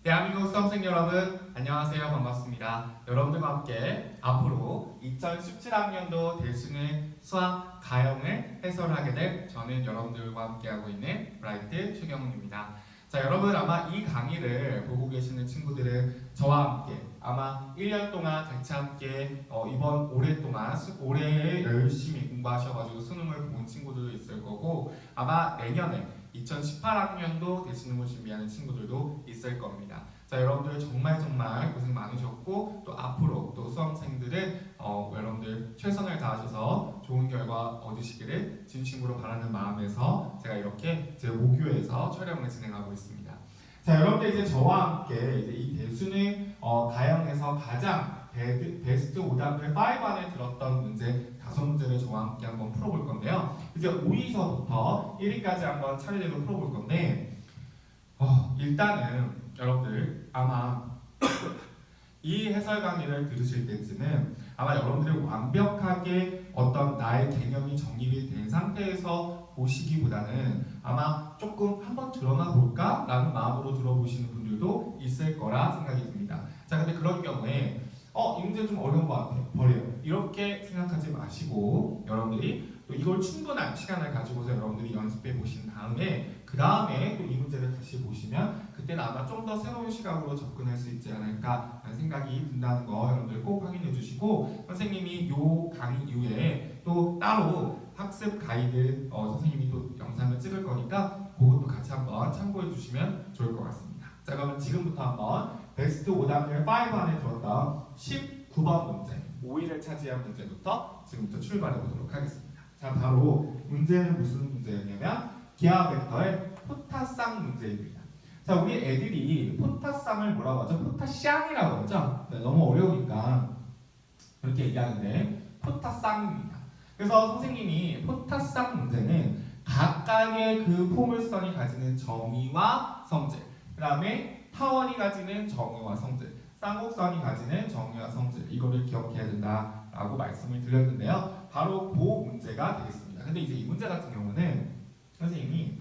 대한민국 수험생 여러분, 안녕하세요. 반갑습니다. 여러분들과 함께 앞으로 2017학년도 대수능 수학 가형을 해설하게 될 저는 여러분들과 함께하고 있는 브라이트 최경훈입니다. 자, 여러분 아마 이 강의를 보고 계시는 친구들은 저와 함께 아마 1년 동안 같이 함께 이번 올해 동안 올해 열심히 공부하셔가지고 수능을 본 친구들도 있을 거고 아마 내년에 2018학년도 대수능을 준비하는 친구들도 있을 겁니다. 자, 여러분들 정말 고생 많으셨고 또 앞으로 또 수험생들은 여러분들 최선을 다하셔서 좋은 결과 얻으시기를 진심으로 바라는 마음에서 제가 이렇게 제 모교에서 촬영을 진행하고 있습니다. 자, 여러분들 이제 저와 함께 이제 이 대수능 가형에서 가장 베스트 오답을 5 안에 들었던 문제 5문제를 저와 함께 한번 풀어볼 건데요. 이제 5위서부터 1위까지 한번 차례대로 풀어볼 건데 일단은 여러분들 아마 이 해설 강의를 들으실 때쯤은 아마 여러분들이 완벽하게 어떤 나의 개념이 정립이 된 상태에서 보시기보다는 아마 조금 한번 들어나 볼까? 라는 마음으로 들어보시는 분들도 있을 거라 생각이 듭니다. 자, 근데 그런 경우에 이 문제 좀 어려운 것 같아. 버려요. 이렇게 생각하지 마시고 여러분들이 또 이걸 충분한 시간을 가지고서 여러분들이 연습해 보신 다음에 그 다음에 또 이 문제를 다시 보시면 그때는 아마 좀 더 새로운 시각으로 접근할 수 있지 않을까라는 생각이 든다는 거 여러분들 꼭 확인해 주시고 선생님이 요 강의 이후에 또 따로 학습 가이드 선생님이 또 영상을 찍을 거니까 그것도 같이 한번 참고해 주시면 좋을 것 같습니다. 자, 그러면 지금부터 한번 베스트 오답을 5 안에 들었던 19번 문제 5위를 차지한 문제부터 지금부터 출발해 보도록 하겠습니다. 자, 바로 문제는 무슨 문제였냐면 기하 벡터의 포타쌍 문제입니다. 자, 우리 애들이 포타쌍을 뭐라고 하죠? 포타쌍이라고 하죠? 네, 너무 어려우니까 이렇게 얘기하는데 포타쌍입니다. 그래서 선생님이 포타쌍 문제는 각각의 그 포물선이 가지는 정의와 성질, 그 다음에 타원이 가지는 정의와 성질, 쌍곡선이 가지는 정의와 성질, 이거를 기억해야 된다라고 말씀을 드렸는데요. 바로 그 문제가 되겠습니다. 근데 이제 이 문제 같은 경우는 선생님이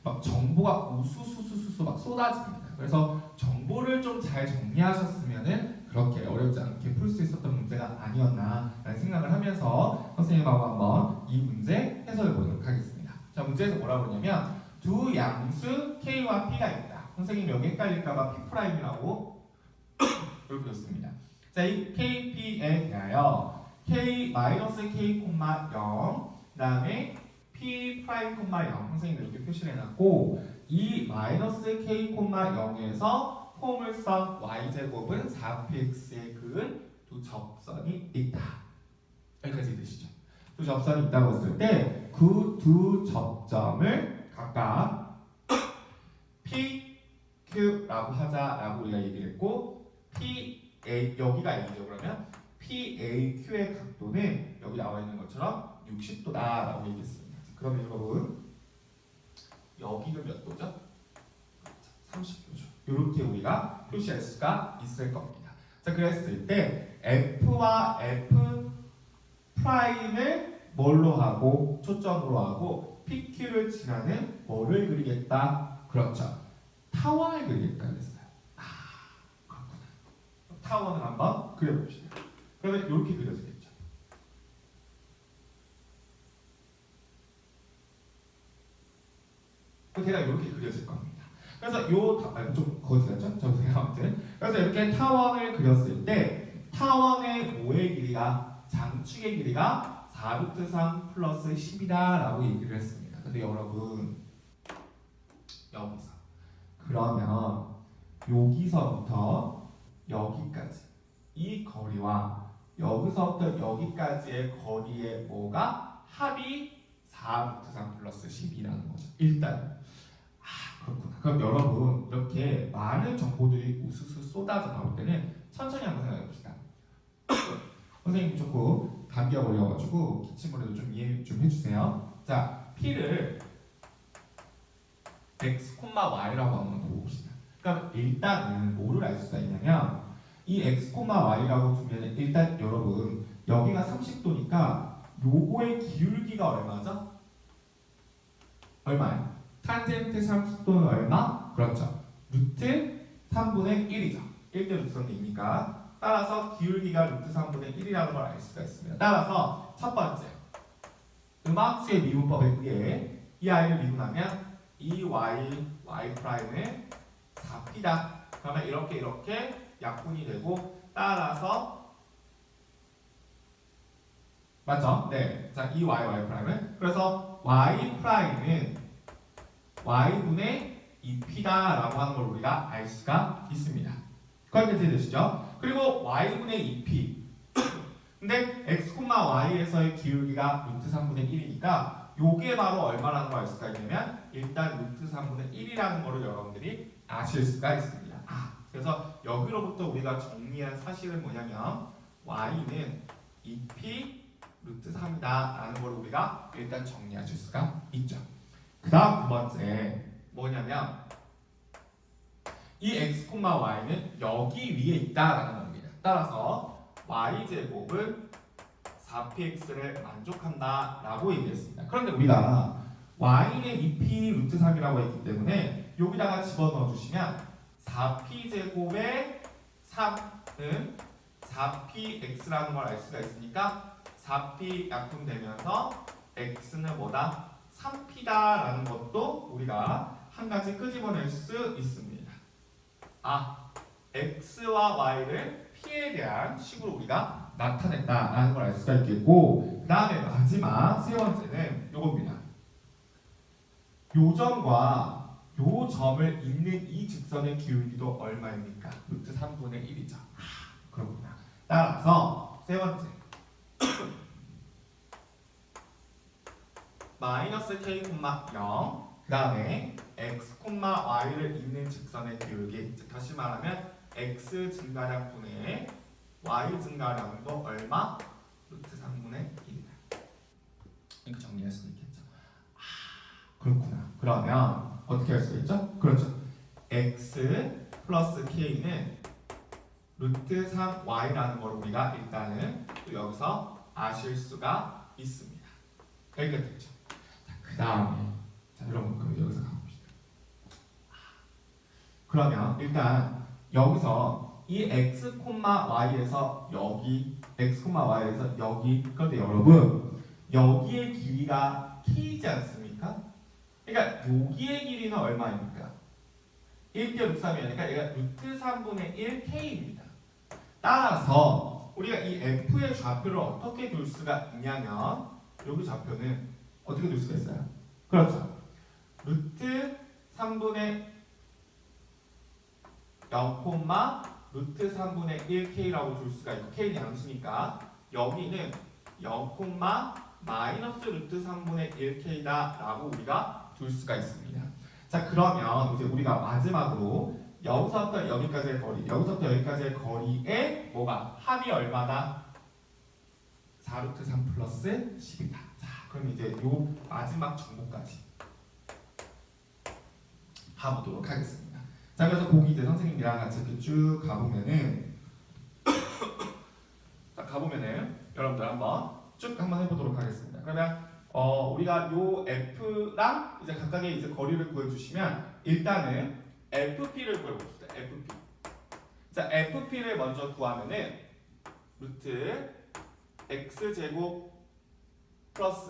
막 정보가 우수수수수 막 쏟아집니다. 그래서 정보를 좀 잘 정리하셨으면은 그렇게 어렵지 않게 풀 수 있었던 문제가 아니었나라는 생각을 하면서 선생님하고 한번 이 문제 해설해 보도록 하겠습니다. 자, 문제에서 뭐라고 그러냐면 두 양수 K와 P가 있다. 선생님 여기 헷갈릴까봐 P'이라고 이렇게 줬습니다. 자, 이 KP에 대하여 K-K, 0, 그 다음에 P', 0 선생님이 이렇게 표시를 해놨고 이 K, 0에서 포물선 y제곱은 4px에 그은 두 접선이 있다. 여기까지 되시죠? 두 접선이 있다고 했을 때 그 두 접점을 각각 P, Q라고 하자라고 우리가 얘기를 했고 P, A, 여기가 A죠. 그러면 PAQ의 각도는 여기 나와 있는 것처럼 60도다라고 얘기했습니다. 그러면 여러분 여기는 몇 도죠? 30도죠. 이렇게 우리가 표시할 수가 있을 겁니다. 자, 그랬을 때 F와 F 프라임을 뭘로 하고 초점으로 하고 PQ를 지나는 뭐를 그리겠다? 그렇죠. 타원을 그리겠다 그랬어요. 그렇구나. 타원을 한번 그려봅시다. 그러면 이렇게 그려지겠죠. 걔가 이렇게 그려질 겁니다. 그래서 좀 거지 같죠? 저보세요. 아무튼 그래서 이렇게 타원을 그렸을 때 타원의 모의 길이가 장축의 길이가 4루트 3 플러스 10이다 라고 얘기를 했습니다. 근데 여러분 여기서 그러면 여기서부터 여기까지 이 거리와 여기서부터 여기까지의 거리의 뭐가 합이 4루트 3 플러스 10이라는 거죠. 일단 그렇구나. 그럼 여러분 이렇게 많은 정보들이 우수수 쏟아져 나올 때는 천천히 한번 생각해 봅시다. 선생님이 조금 감기가 걸려가지고 기침으로도 좀 이해 좀 해주세요. 자, P를 x, y라고 한번 둬봅시다. 그럼 일단은 뭐를 알 수가 있냐면 이 x, y라고 두면 일단 여러분 여기가 30도니까 요거의 기울기가 얼마죠? 얼마예요? 탄젠트 30도는 얼마? 그렇죠. 루트 3분의 1이죠. 1대 루트 3이니까 따라서 기울기가 루트 3분의 1이라는 걸 알 수가 있습니다. 따라서 첫 번째 음악수의 미분법에 의해 이 i를 미분하면 이 y 프라임을 4p다. 그러면 이렇게 약분이 되고 따라서 맞죠? 네. 자, 이 y 프라임은 그래서 y 프라임은 y분의 2p다라고 하는 걸 우리가 알 수가 있습니다. 거기까지 되시죠? 그리고 y분의 2p 근데 x, y에서의 기울기가 루트 3분의 1이니까 요게 바로 얼마라는 걸 알 수가 있냐면 일단 루트 3분의 1이라는 거를 여러분들이 아실 수가 있습니다. 그래서 여기로부터 우리가 정리한 사실은 뭐냐면 y는 2p 루트 3이다 라는 걸 우리가 일단 정리하실 수가 있죠. 그 다음 두 번째 뭐냐면 이 x, y는 여기 위에 있다라는 겁니다. 따라서 y제곱은 4px를 만족한다라고 얘기했습니다. 그런데 우리가 y는 2p 루트 3이라고 했기 때문에 여기다가 집어넣어 주시면 4p제곱의 3은 4px라는 걸 알 수가 있으니까 4p 약분되면서 x는 뭐다? 3p다라는 것도 우리가 한 가지 끄집어낼 수 있습니다. x와 y를 p에 대한 식으로 우리가 나타냈다라는 걸 알 수가 있겠고 그 다음에 마지막 세 번째는 요겁니다. 요 점과 요 점을 잇는 이 직선의 기울기도 얼마입니까? 루트 3분의 1이죠. 그렇구나. 따라서 세 번째 마이너스 k, 0 그 다음에 x, y를 잇는 직선의 기울기 즉 다시 말하면 x 증가량분의 y 증가량도 얼마? 루트 3분의 1이다. 이렇게 정리할 수 있겠죠. 그렇구나. 그러면 어떻게 할 수가 있죠? 그렇죠. x 플러스 k는 루트 3y라는 걸 우리가 일단은 또 여기서 아실 수가 있습니다. 여기까지 됐죠. 그 다음에 자 여러분 그럼 여기서 가봅시다. 그러면 일단 여기서 이 x, y에서 여기 x, y에서 여기 그런데 여러분 여기의 길이가 k이지 않습니까? 그러니까 여기의 길이는 얼마입니까? 1대 루트 3이니까 얘가 루트 3분의 1k입니다. 따라서 우리가 이 f의 좌표를 어떻게 둘 수가 있냐면 여기 좌표는 어떻게 둘 수가 있어요? 그렇죠. 루트 3분의 0, 루트 3분의 1k라고 줄 수가 있고 k는 양수니까 여기는 0, 마이너스 루트 3분의 1k다 라고 우리가 둘 수가 있습니다. 자 그러면 이제 우리가 마지막으로 여기서부터 여기까지의 거리, 여기서부터 여기까지의 거리의 뭐가 합이 얼마다? 4루트 3 플러스 10이다. 자 그럼 이제 요 마지막 정보까지 가보도록 하겠습니다. 자 그래서 거기 이제 선생님이랑 같이 이렇게 쭉 가보면은 자 가보면은 여러분들 한번 쭉 한번 해보도록 하겠습니다. 그러면 우리가 요 f랑 이제 각각의 이제 거리를 구해주시면 일단은 fp를 구해봅시다. fp. 자 fp를 먼저 구하면은 루트 x 제곱 플러스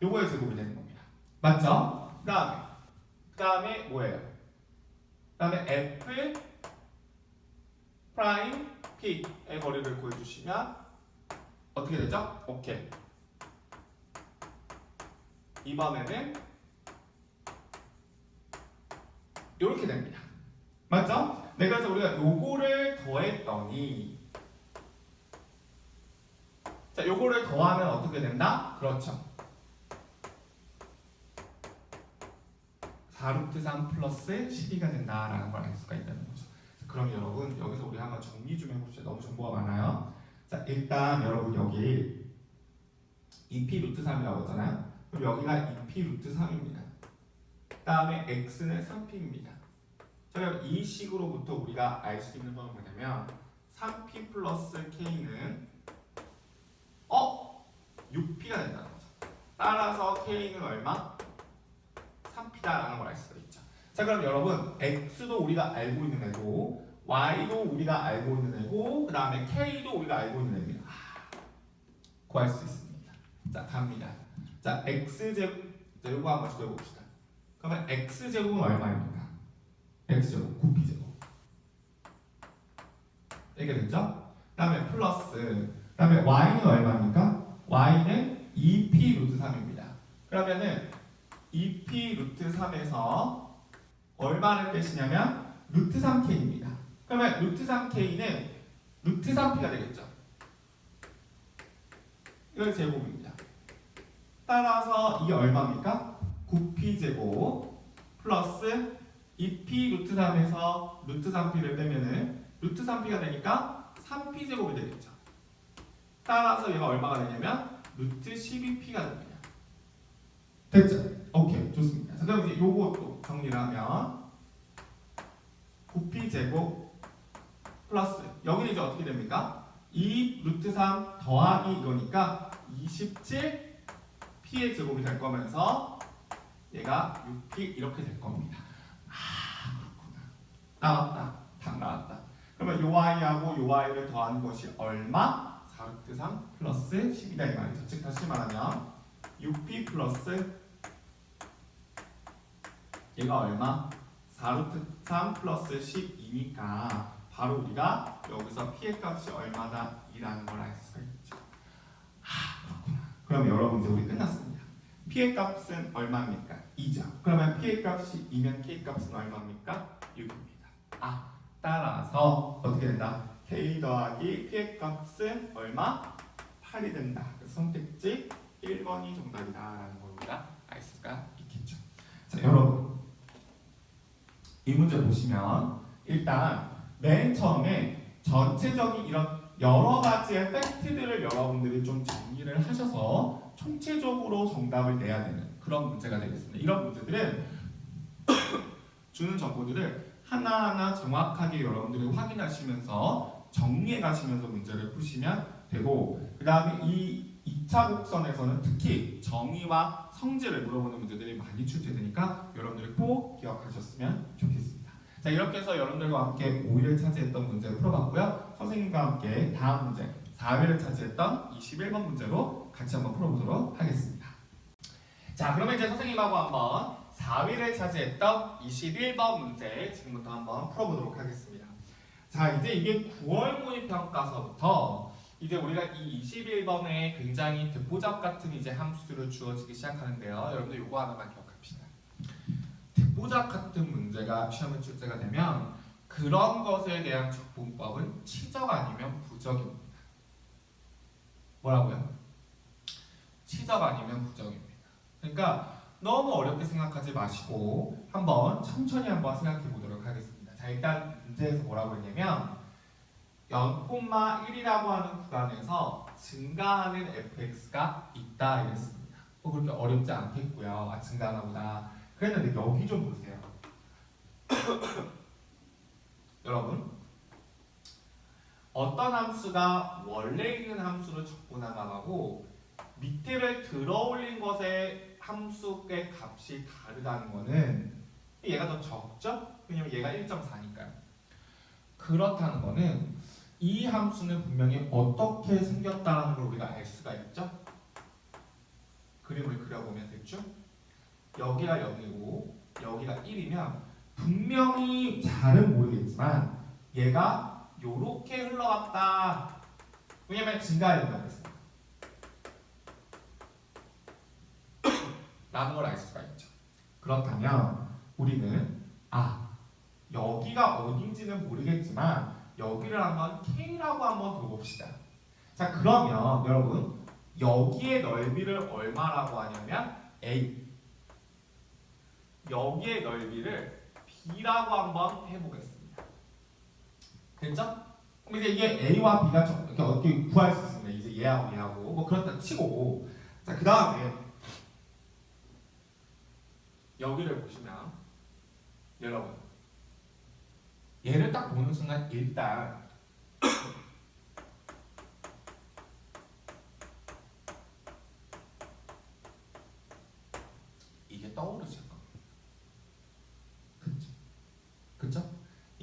요거의 제곱이 되는 겁니다. 맞죠? 그 다음에 뭐예요? 그 다음에 f 프라임 p의 거리를 구해주시면 어떻게 되죠? 오케이. 이번에는 이렇게 됩니다. 맞죠? 네, 그래서 우리가 요거를 더했더니 자, 요거를 더하면 어떻게 된다? 그렇죠. 4루트 3 플러스 12가 된다라는 걸 알 수가 있다는 거죠. 그럼 여러분 여기서 우리 한번 정리 좀 해봅시다. 너무 정보가 많아요. 자 일단 여러분 여기 2p 루트 3이라고 했잖아요. 그럼 여기가 2p 루트 3입니다. 그 다음에 x는 3p입니다. 자 그럼 이 식으로부터 우리가 알 수 있는 건 뭐냐면 3p 플러스 k는 6p가 된다는 거죠. 따라서 K는 얼마? 3P다라는 걸 알 수가 있죠. 자, 그럼 여러분 X도 우리가 알고 있는 애고 Y도 우리가 알고 있는 애고 그 다음에 K도 우리가 알고 있는 애입니다. 구할 수 있습니다. 자, 갑니다. 자, X제곱 이거 한번 적어봅시다. 그러면 X제곱은 얼마입니까? X제곱 9P제곱 이렇게 됐죠? 그 다음에 플러스 그 다음에 Y는 얼마입니까? Y는 2P 루트 3입니다. 그러면은 2P 루트 3에서 얼마를 빼시냐면 루트 3K입니다. 그러면 루트 3K는 루트 3P가 되겠죠. 이걸 제곱입니다. 따라서 이게 얼마입니까? 9P제곱 플러스 2P 루트 3에서 루트 3P를 빼면은 루트 3P가 되니까 3P제곱이 되겠죠. 따라서 얘가 얼마가 되냐면 루트 12P가 됩니다. 됐죠? 오케이, 좋습니다. 자, 그럼 이제 요것도 정리를 하면 9P제곱 플러스 여기는 이제 어떻게 됩니까? 2 루트 3 더하기 이거니까 27P의 제곱이 될 거면서 얘가 6P 이렇게 될 겁니다. 아, 그렇구나. 나왔다. 딱 나왔다. 그러면 요 Y하고 요 Y를 더하는 것이 얼마? 4 루트 3 플러스 10이다 이 말이죠. 즉 다시 말하면 6P 플러스 얘가 얼마? 4 루트 3 플러스 12니까 바로 우리가 여기서 P의 값이 얼마다 이라는 걸 알 수가 있죠. 아, 그렇구나. 그럼 여러분 이제 우리 끝났습니다. P의 값은 얼마입니까? 2죠. 그러면 P의 값이 2면 K 값은 얼마입니까? 6입니다. 아, 따라서 어떻게 된다? K 더하기 P의 값은 얼마? 8이 된다. 그래서 선택지 1번이 정답이다라는 걸 우리가 알 수가 있겠죠. 자, 여러분 이 문제 보시면 일단 맨 처음에 전체적인 이런 여러 가지의 팩트들을 여러분들이 좀 정리를 하셔서 총체적으로 정답을 내야 되는 그런 문제가 되겠습니다. 이런 문제들은 주는 정보들을 하나하나 정확하게 여러분들이 확인하시면서 정리해 가시면서 문제를 푸시면 되고, 그 다음에 이 2차 곡선에서는 특히 정의와 성질을 물어보는 문제들이 많이 출제되니까 여러분들이 꼭 기억하셨으면 좋겠습니다. 자, 이렇게 해서 여러분들과 함께 5위를 차지했던 문제를 풀어봤고요. 선생님과 함께 다음 문제 4위를 차지했던 21번 문제로 같이 한번 풀어보도록 하겠습니다. 자, 그러면 이제 선생님하고 한번 4위를 차지했던 21번 문제 지금부터 한번 풀어보도록 하겠습니다. 자, 이제 이게 9월 모의평가서부터 이제 우리가 이 21번에 굉장히 듣보잡 같은 이제 함수들을 주어지기 시작하는데요. 여러분들 요거 하나만 기억합시다. 듣보잡 같은 문제가 시험에 출제가 되면 그런 것에 대한 적분법은 치적 아니면 부적입니다. 뭐라고요? 치적 아니면 부적입니다. 그러니까 너무 어렵게 생각하지 마시고 한번 천천히 한번 생각해 보도록 하겠습니다. 자, 일단 문제에서 뭐라고 했냐면 0,1이라고 하는 구간에서 증가하는 fx가 있다 이랬습니다. 그렇게 어렵지 않겠고요. 아, 증가하나 보다. 그랬는데 여기 좀 보세요. 여러분, 어떤 함수가 원래 있는 함수를 적분하고 밑에를 들어올린 것의 함수의 값이 다르다는 거는 얘가 더 적죠? 왜냐면 얘가 1.4니까요. 그렇다는 거는 이 함수는 분명히 어떻게 생겼다는 걸 우리가 알 수가 있죠? 그림을 그려보면 됐죠? 여기가 0이고 여기가 1이면 분명히 잘은 모르겠지만 얘가 요렇게 흘러갔다. 왜냐면 증가된다고 했어요. 라는 걸 알 수가 있죠. 그렇다면 우리는 여기가 어딘지는 모르겠지만 여기를 한번 K라고 한번 둬봅시다. 자, 그러면 여러분 여기의 넓이를 얼마라고 하냐면 A, 여기의 넓이를 B라고 한번 해보겠습니다. 됐죠? 그럼 이제 이게 A와 B가 어떻게 구할 수 있습니다. 이제 얘하고 얘하고 뭐 그렇다 치고, 자, 그 다음에 여기를 보시면 여러분 얘를 딱 보는 순간 일단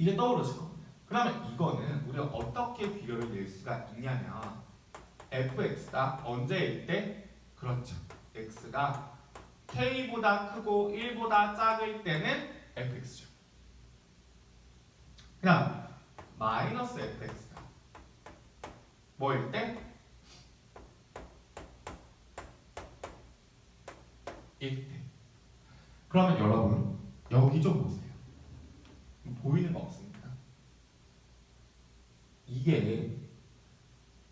이게 떠오르실 겁니다. 그러면 이거는 우리가 어떻게 비교를 낼 수가 있냐면 fx가 언제일 때? 그렇죠. x가 k보다 크고 1보다 작을 때는 fx죠. 그다음 마이너스 fx가 뭐일 때? 1대. 그러면 여러분 여기 좀 보세요. 보이는 거 없습니까?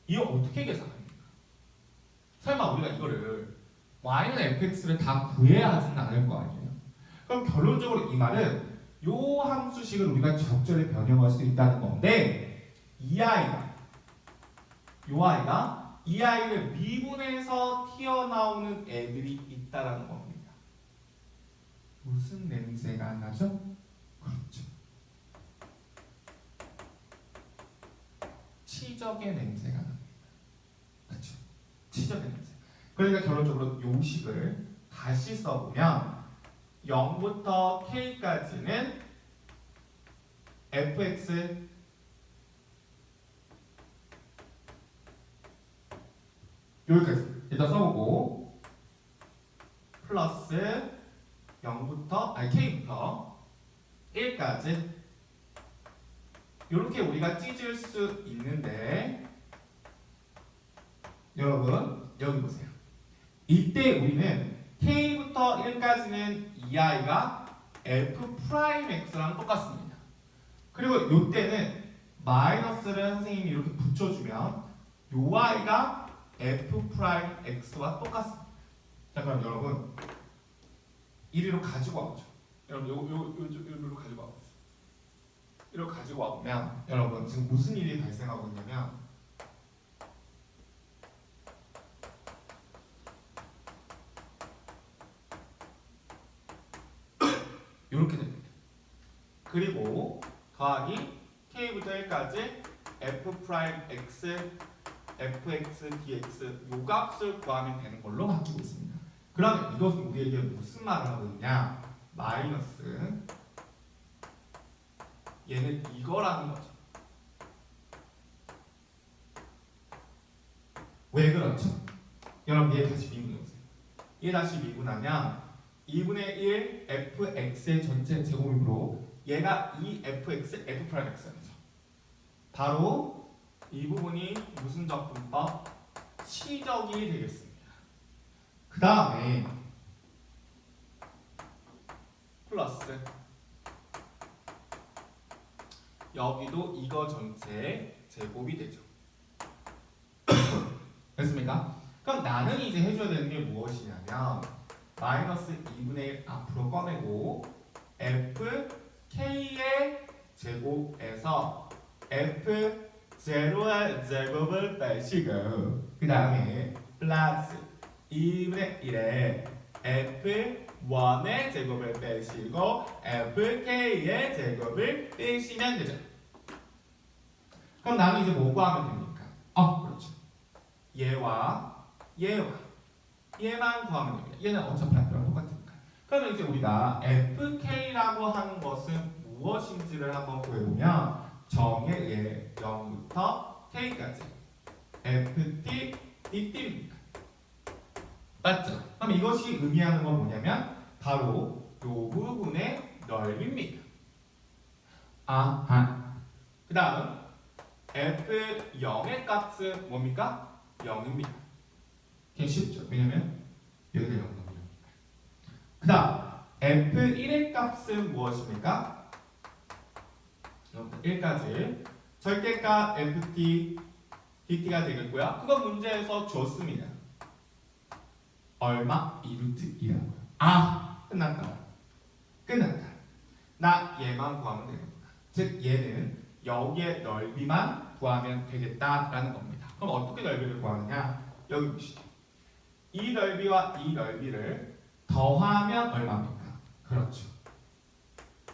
이거 어떻게 계산합니까? 설마 우리가 이거를 y는 fx를 다 구해야 하지는 않을 거 아니에요? 그럼 결론적으로 이 말은 요 함수식을 우리가 적절히 변형할 수 있다는 건데 이 아이가 이 아이를 미분해서 튀어나오는 애들이 있다라는 겁니다. 무슨 냄새가 나죠? 그렇죠. 치적의 냄새가 납니다. 그렇죠. 치적의 냄새. 그러니까 결론적으로 요 식을 다시 써보면 0부터 k까지는 fx 여기까지 일단 써보고 플러스 0부터 k부터 1까지 이렇게 우리가 찢을 수 있는데 여러분 여기 보세요. 이때 우리는 k부터 1까지는 이 아이가 f'x랑 똑같습니다. 그리고 이때는 마이너스를 선생님이 이렇게 붙여주면 이 아이가 f'x와 똑같습니다. 자 그럼 여러분 이리로 가지고 와보죠. 여러분 요로 가지고 와보세요. 이리로 가지고 와보면 여러분 지금 무슨 일이 발생하고 있냐면 이렇게 됩니다. 그리고 더하기 k부터 1까지 f'x, fx, dx 요 값을 구하면 되는 걸로 바뀌고 있습니다. 그러면 이것은 우리에게 무슨 말을 하고 있냐? 마이너스 얘는 이거라는 거죠. 왜 그렇죠? 여러분 얘 다시 미분해보세요. 얘 다시 미분하면 2분의 1 fx의 전체 제곱으로 얘가 2fx, f'x죠. 바로 이 부분이 무슨 적분법? 치적이 되겠습니다. 그 다음에 플러스 여기도 이거 전체 제곱이 되죠. 됐습니까? 그럼 나는 이제 해줘야 되는 게 무엇이냐면 마이너스 2분의 1 앞으로 꺼내고 fk의 제곱에서 f0의 제곱을 빼시고 그 다음에 플러스 2분의 1에 f1의 제곱을 빼시고 fk의 제곱을 빼시면 되죠. 그럼 나는 이제 뭐 구하면 됩니까? 그렇죠. 얘만 구하면 됩니다. 얘는 어차피 앞이랑 똑같으니까. 그러면 이제 우리가 fk라고 하는 것은 무엇인지를 한번 구해보면 정의 얘 0부터 k까지 ft dt입니다. 맞죠? 그럼 이것이 의미하는 건 뭐냐면 바로 이 부분의 넓이입니다. 그 다음 f0의 값은 뭡니까? 0입니다. 그냥 쉽죠. 왜냐면 여기가 0이니까. 그 다음 f1의 값은 무엇입니까? 0부터 1까지 절대값 ft dt가 되겠고요. 그건 문제에서 줬습니다. 얼마? 2루트 2라고요. 끝났다. 나 얘만 구하면 되겠다. 즉 얘는 여기의 넓이만 구하면 되겠다라는 겁니다. 그럼 어떻게 넓이를 구하느냐? 여기 보시죠. 이 넓이와 이 넓이를 더하면 얼마입니까? 그렇죠.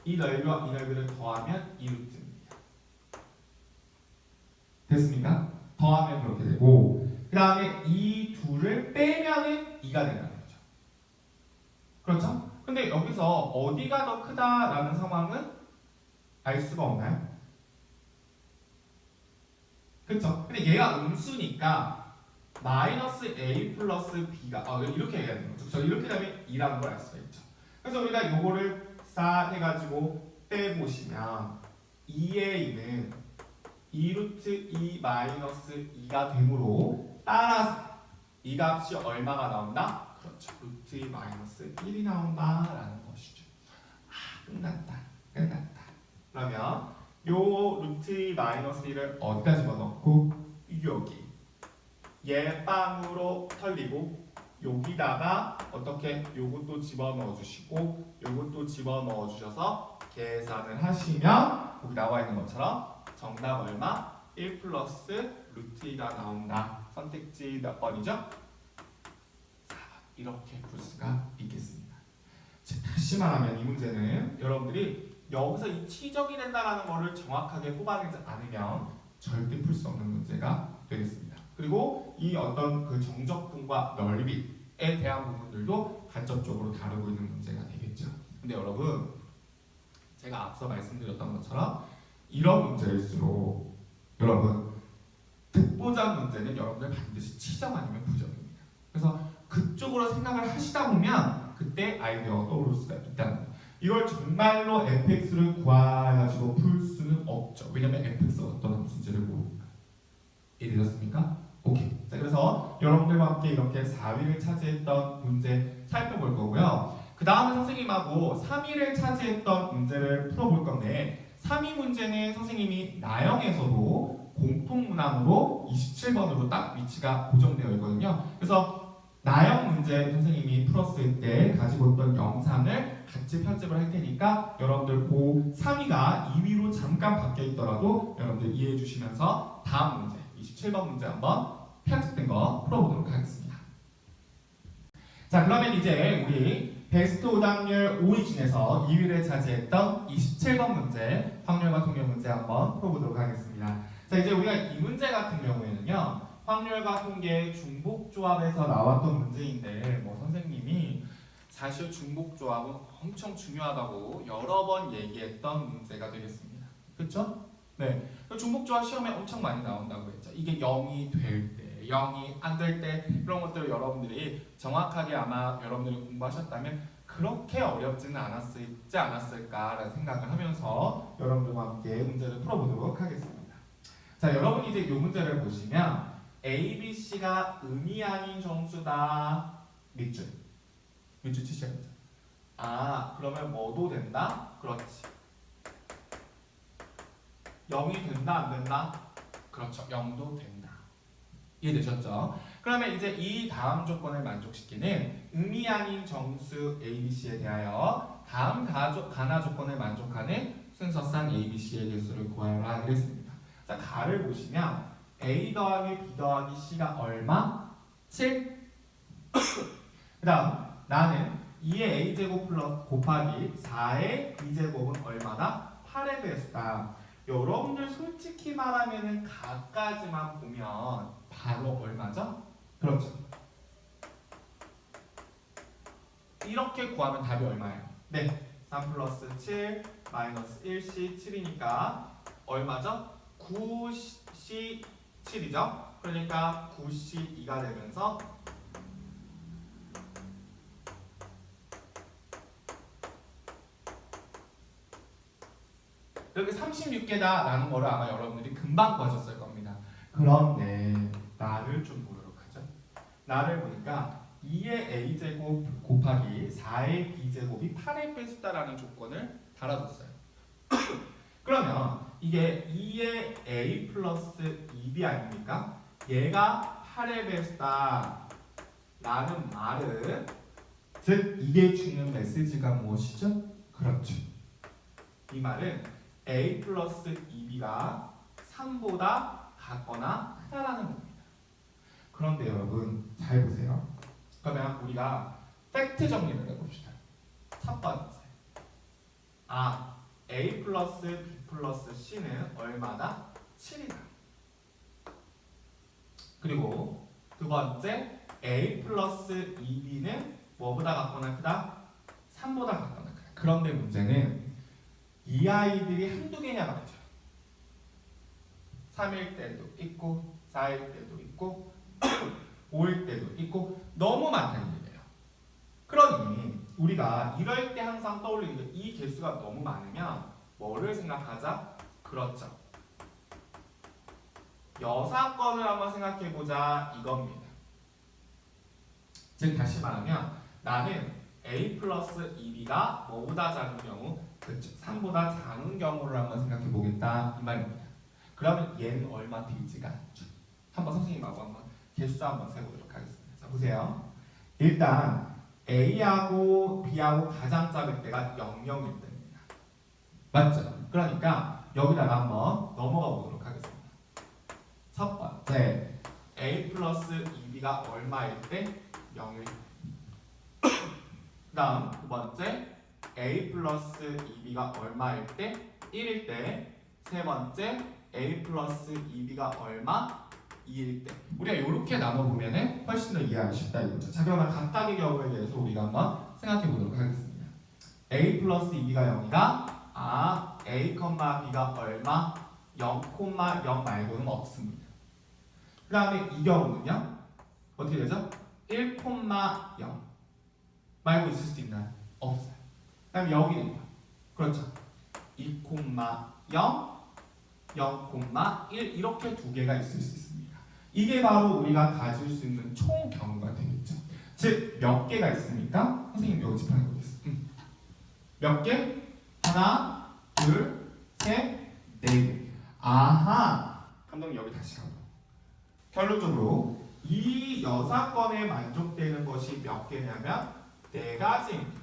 이 넓이와 이 넓이를 더하면 2루트입니다. 됐습니까? 더하면 그렇게 되고 그 다음에 이 둘을 빼면은 2가 된다는 거죠. 그렇죠? 근데 여기서 어디가 더 크다라는 상황은 알 수가 없나요? 그쵸? 근데 얘가 음수니까 마이너스 a 플러스 b가 이렇게 얘기해야 되는 거죠. 이렇게 되면 2라는 걸 알 수가 있죠. 그래서 우리가 요거를 해가지고 빼보시면 2에 있는 2루트 2 마이너스 2가 되므로 따라서 이 값이 얼마가 나온다? 그렇죠. 루트 2 마이너스 1이 나온다라는 것이죠. 끝났다. 그러면 요 루트 2 마이너스 1을 어디다 집어넣고 여기 얘빵으로 털리고 여기다가 어떻게 요것도 집어넣어 주시고 요것도 집어넣어 주셔서 계산을 하시면 여기 나와 있는 것처럼 정답 얼마? 1 플러스 루트 2가 나온다. 선택지 몇 번이죠? 4번. 이렇게 풀 수가 있겠습니다. 다시 말하면 이 문제는 여러분들이 여기서 이 치적이 된다라는 거를 정확하게 뽑아내지 않으면 절대 풀 수 없는 문제가 되겠습니다. 그리고 이 어떤 그 정적분과 넓이에 대한 부분들도 간접적으로 다루고 있는 문제가 되겠죠. 근데 여러분 제가 앞서 말씀드렸던 것처럼 이런 문제일수록 여러분 듣보잡 문제는 여러분들 반드시 치적 아니면 부적입니다. 그래서 그쪽으로 생각을 하시다 보면 그때 아이디어가 떠오를 수가 있다는 거예요. 이걸 정말로 fx를 구해가지고 풀 수는 없죠. 왜냐면 fx가 어떤 함수인지를 모르니까. 이해되셨습니까? 오케이. 자, 그래서 여러분들과 함께 이렇게 4위를 차지했던 문제 살펴볼 거고요. 그 다음에 선생님하고 3위를 차지했던 문제를 풀어볼 건데 3위 문제는 선생님이 나영에서도 공통문항으로 27번으로 딱 위치가 고정되어 있거든요. 그래서 나영 문제 선생님이 풀었을 때 가지고 있던 영상을 같이 편집을 할 테니까 여러분들 그 3위가 2위로 잠깐 바뀌어 있더라도 여러분들 이해해 주시면서 다음 문제 27번 문제 한번 편집된 거 풀어보도록 하겠습니다. 자, 그러면 이제 우리 베스트 오답률 5위 중에서 2위를 차지했던 27번 문제 확률과 통계 문제 한번 풀어보도록 하겠습니다. 자, 이제 우리가 이 문제 같은 경우에는요 확률과 통계 중복조합에서 나왔던 문제인데 뭐 선생님이 사실 중복조합은 엄청 중요하다고 여러 번 얘기했던 문제가 되겠습니다. 그렇죠? 네. 중복조합 시험에 엄청 많이 나온다고 했죠. 이게 0이 될 때, 0이 안 될 때 이런 것들을 여러분들이 정확하게 아마 여러분들이 공부하셨다면 그렇게 어렵지는 않았지 않았을까라는 생각을 하면서 여러분들과 함께 문제를 풀어보도록 하겠습니다. 자, 여러분이 이제 이 문제를 보시면 A, B, C가 음이 아닌 정수다. 밑줄. 밑줄 치셔야죠. 아, 그러면 뭐도 된다? 그렇지. 0이 된다, 안 된다? 그렇죠. 0도 된다. 이해되셨죠? 그러면 이제 이 다음 조건을 만족시키는 음이 아닌 정수 A, B, C에 대하여 다음 가나 조건을 만족하는 순서상 A, B, C의 개수를 구하라 그랬습니다. 자, 가를 보시면 A 더하기 B 더하기 C가 얼마? 7. 그 다음 나는 2의 A제곱 플러스 곱하기 4의 B제곱은 얼마다? 8의 배수다. 여러분들 솔직히 말하면은 가까지만 보면 바로 얼마죠? 그렇죠. 이렇게 구하면 답이 얼마예요? 네. 3 플러스 7 마이너스 1C 7이니까 얼마죠? 9C 7이죠? 그러니까 9C2가 되면서 이렇게 36개다 라는 거를 아마 여러분들이 금방 구하셨을 겁니다. 그런데 나를 좀 보도록 하죠. 나를 보니까 2의 A제곱 곱하기 4의 B제곱이 8의 배수다라는 조건을 달아줬어요. 그러면 이게 2의 A 플러스 2B 아닙니까? 얘가 8의 배수다 라는 말은 즉 이게 주는 메시지가 무엇이죠? 그렇죠. 이 말은 A 플러스 2B가 3보다 같거나 크다라는 겁니다. 그런데 여러분 잘 보세요. 그러면 우리가 팩트 정리를 해봅시다. 첫 번째, A 플러스 B 플러스 C는 얼마다? 7이다. 그리고 두 번째, A 플러스 2B는 뭐보다 같거나 크다? 3보다 같거나 크다. 그런데 문제는 이 아이들이 한두 개냐 말이죠. 3일 때도 있고 4일 때도 있고 5일 때도 있고 너무 많다는 얘기예요. 그러니 우리가 이럴 때 항상 떠올리는 게 이 개수가 너무 많으면 뭐를 생각하자? 그렇죠. 여사건을 한번 생각해보자 이겁니다. 즉 다시 말하면 나는 a 플러스 2b가 뭐보다 작은 경우, 그쵸? 3보다 작은 경우를 한번 생각해보겠다 이 말입니다. 그러면 얘는 얼마 되지가 않죠. 한번 선생님하고 한번 개수 한번 세보도록 하겠습니다. 자 보세요. 일단 A하고 B하고 가장 작을 때가 0, 0일 때입니다. 맞죠? 그러니까 여기다가 한번 넘어가 보도록 하겠습니다. 첫 번째 A 플러스 2B가 얼마일 때? 0일. 그 다음 두 번째 A 플러스 2B가 얼마일 때? 1일 때. 세 번째 A 플러스 2B가 얼마? 2일 때. 우리가 이렇게 나눠보면 훨씬 더 이해하기 쉽다 이거죠. 자 그러면 각각의 경우에 대해서 우리가 한번 생각해 보도록 하겠습니다. A 플러스 2B가 0이다. A, B가 얼마? 0, 0 말고는 없습니다. 그 다음에 이 경우는요. 어떻게 되죠? 1, 0 말고 있을 수 있나요? 없어요. 그 다음에 여기는요. 그렇죠. 2, 0, 0, 1 이렇게 두 개가 있을 수 있습니다. 이게 바로 우리가 가질 수 있는 총 경우가 되겠죠. 즉 몇 개가 있습니까? 선생님 여기 짚어내 보겠습니다. 몇 개? 하나, 둘, 셋, 네 개. 아하! 감독님 여기 다시 가고. 결론적으로 이 여사건에 만족되는 것이 몇 개냐면 네 가지입니다.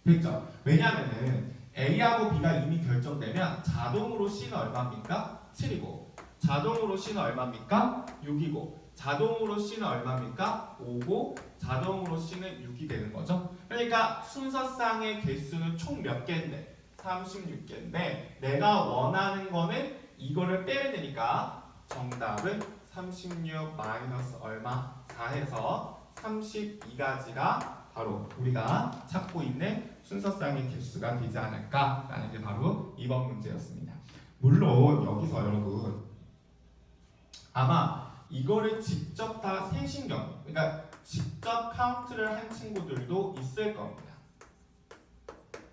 됐죠? 왜냐하면은 A하고 B가 이미 결정되면 자동으로 C는 얼마입니까? 7이고 자동으로 C는 얼마입니까? 6이고 자동으로 C는 얼마입니까? 5고 자동으로 C는 6이 되는 거죠. 그러니까 순서상의 개수는 총 몇 개인데? 36개인데 내가 원하는 거는 이거를 빼면 되니까 정답은 36 마이너스 얼마? 4해서 32가지가 바로 우리가 찾고 있는 순서상의 개수가 되지 않을까라는 게 바로 이번 문제였습니다. 물론 여기서 여러분 아마 이거를 직접 다 세신 경우, 그러니까 직접 카운트를 한 친구들도 있을 겁니다.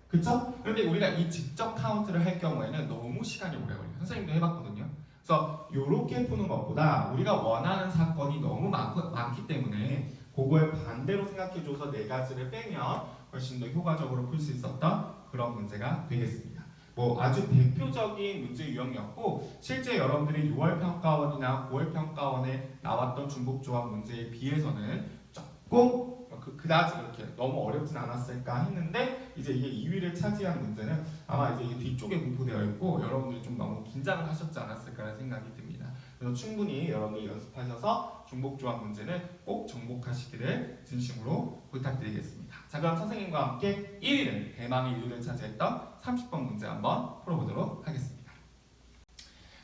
그쵸? 그런데 우리가 이 직접 카운트를 할 경우에는 너무 시간이 오래 걸려요. 선생님도 해봤거든요. 그래서 이렇게 푸는 것보다 우리가 원하는 사건이 너무 많기 때문에 그걸 반대로 생각해줘서 네 가지를 빼면 훨씬 더 효과적으로 풀 수 있었던 그런 문제가 되겠습니다. 뭐 아주 대표적인 문제 유형이었고 실제 여러분들이 6월 평가원이나 9월 평가원에 나왔던 중복조합 문제에 비해서는 조금 그다지 그렇게 너무 어렵진 않았을까 했는데 이제 이게 2위를 차지한 문제는 아마 이제 이게 뒤쪽에 공포되어 있고 여러분들이 좀 너무 긴장을 하셨지 않았을까라는 생각이 듭니다. 그래서 충분히 여러분들이 연습하셔서 중복조합 문제는 꼭 정복하시기를 진심으로 부탁드리겠습니다. 자 그럼 선생님과 함께 1위를 대망의 1위를 차지했던 30번 문제 한번 풀어보도록 하겠습니다.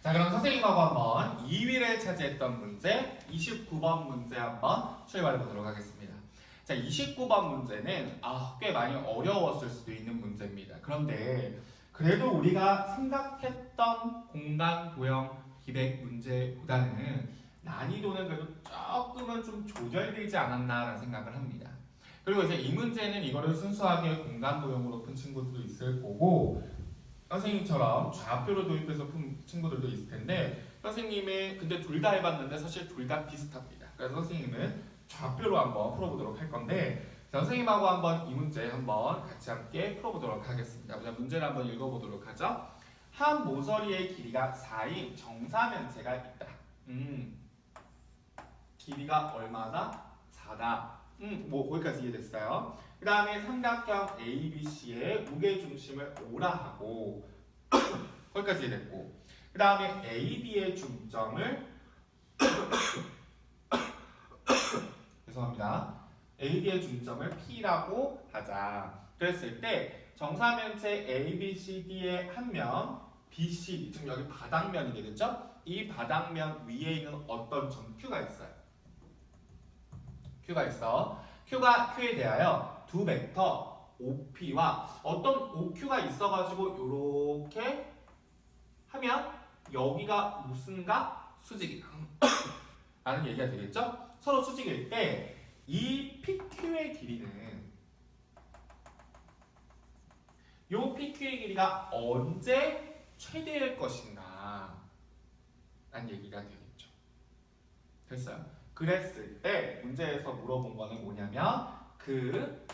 자 그럼 선생님하고 한번 2위를 차지했던 문제 29번 문제 한번 출발해 보도록 하겠습니다. 자 29번 문제는 꽤 많이 어려웠을 수도 있는 문제입니다. 그런데 그래도 우리가 생각했던 공간 도형 기백 문제보다는 난이도는 그래도 조금은 좀 조절되지 않았나라는 생각을 합니다. 그리고 이제 이 문제는 이거를 순수하게 공간 도형으로 푼 친구들도 있을 거고 선생님처럼 좌표로 도입해서 푼 친구들도 있을 텐데 선생님이 근데 둘 다 해봤는데 사실 둘 다 비슷합니다. 그래서 선생님은 좌표로 한번 풀어보도록 할 건데 선생님하고 한번 이 문제 한번 같이 함께 풀어보도록 하겠습니다. 문제를 한번 읽어보도록 하죠. 한 모서리의 길이가 4인 정사면체가 있다. 길이가 얼마다? 4다. 뭐 거기까지 이해됐어요. 그 다음에 삼각형 ABC의 무게중심을 O라 하고 거기까지 이해됐고 그 다음에 AB의 중점을 죄송합니다. AB의 중점을 P라고 하자. 그랬을 때 정사면체 ABCD의 한 면 BCD, 지금 여기 바닥면이 되겠죠? 이 바닥면 위에 있는 어떤 점 Q가 있어요. Q가 있어. Q에 대하여 두 벡터 OP와 어떤 OQ가 있어가지고 이렇게 하면 여기가 무슨가 수직이다 라는 얘기가 되겠죠? 서로 수직일 때 이 PQ의 길이는 요 PQ의 길이가 언제 최대일 것인가 라는 얘기가 되겠죠. 됐어요. 그랬을 때 문제에서 물어본 거는 뭐냐면 그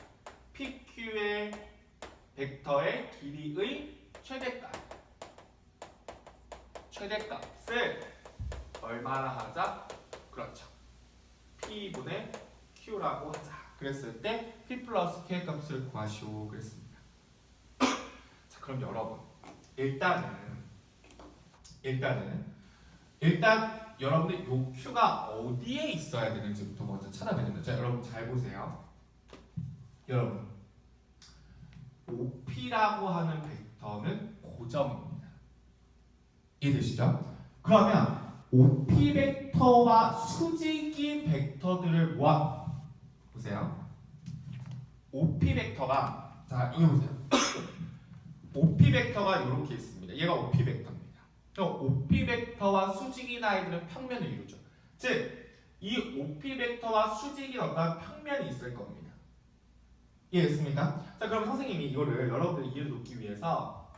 PQ의 벡터의 길이의 최대값을 얼마나 하자? 그렇죠. P분의 Q라고 하자. 그랬을 때 P 플러스 Q의 값을 구하시오. 그랬습니다. 자, 그럼 여러분 일단 여러분들 요 Q가 어디에 있어야 되는지부터 먼저 찾아봐야 됩니다. 자, 여러분 잘 보세요. 여러분 OP라고 하는 벡터는 고점입니다. 이해되시죠? 그러면 OP 벡터와 수직이 벡터들을 모아 보세요. OP 벡터가 자 여기 보세요. OP 벡터가 이렇게 있습니다. 얘가 OP 벡터입니다. OP 벡터와 수직인 아이들은 평면을 이루죠. 즉 이 OP 벡터와 수직인 어떤 평면이 있을 겁니다. 이해됐습니까? 자, 그럼 선생님이 이거를 여러분들 이해를 돕기 위해서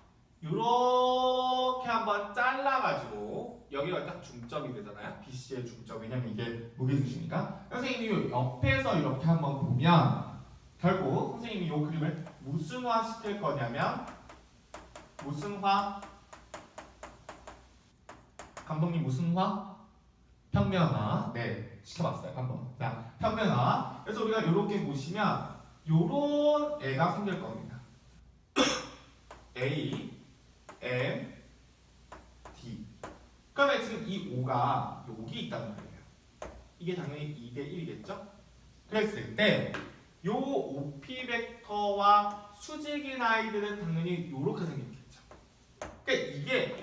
이렇게 한번 잘라가지고 여기가 딱 중점이 되잖아요. BC의 중점. 왜냐면 이게 무게중심이니까. 선생님이 옆에서 이렇게 한번 보면 결국 선생님이 이 그림을 무슨화 시킬 거냐면 무슨화? 감독님 무슨화? 평면화. 네, 시켜봤어요. 한번. 자, 평면화. 그래서 우리가 이렇게 보시면 요런 애가 생길 겁니다. A, M, D. 그러면 지금 이 5가 여기 있단 말이에요. 이게 당연히 2대 1이겠죠? 그랬을 때 요 OP 벡터와 수직인 아이들은 당연히 이렇게 생겼겠죠. 그러니까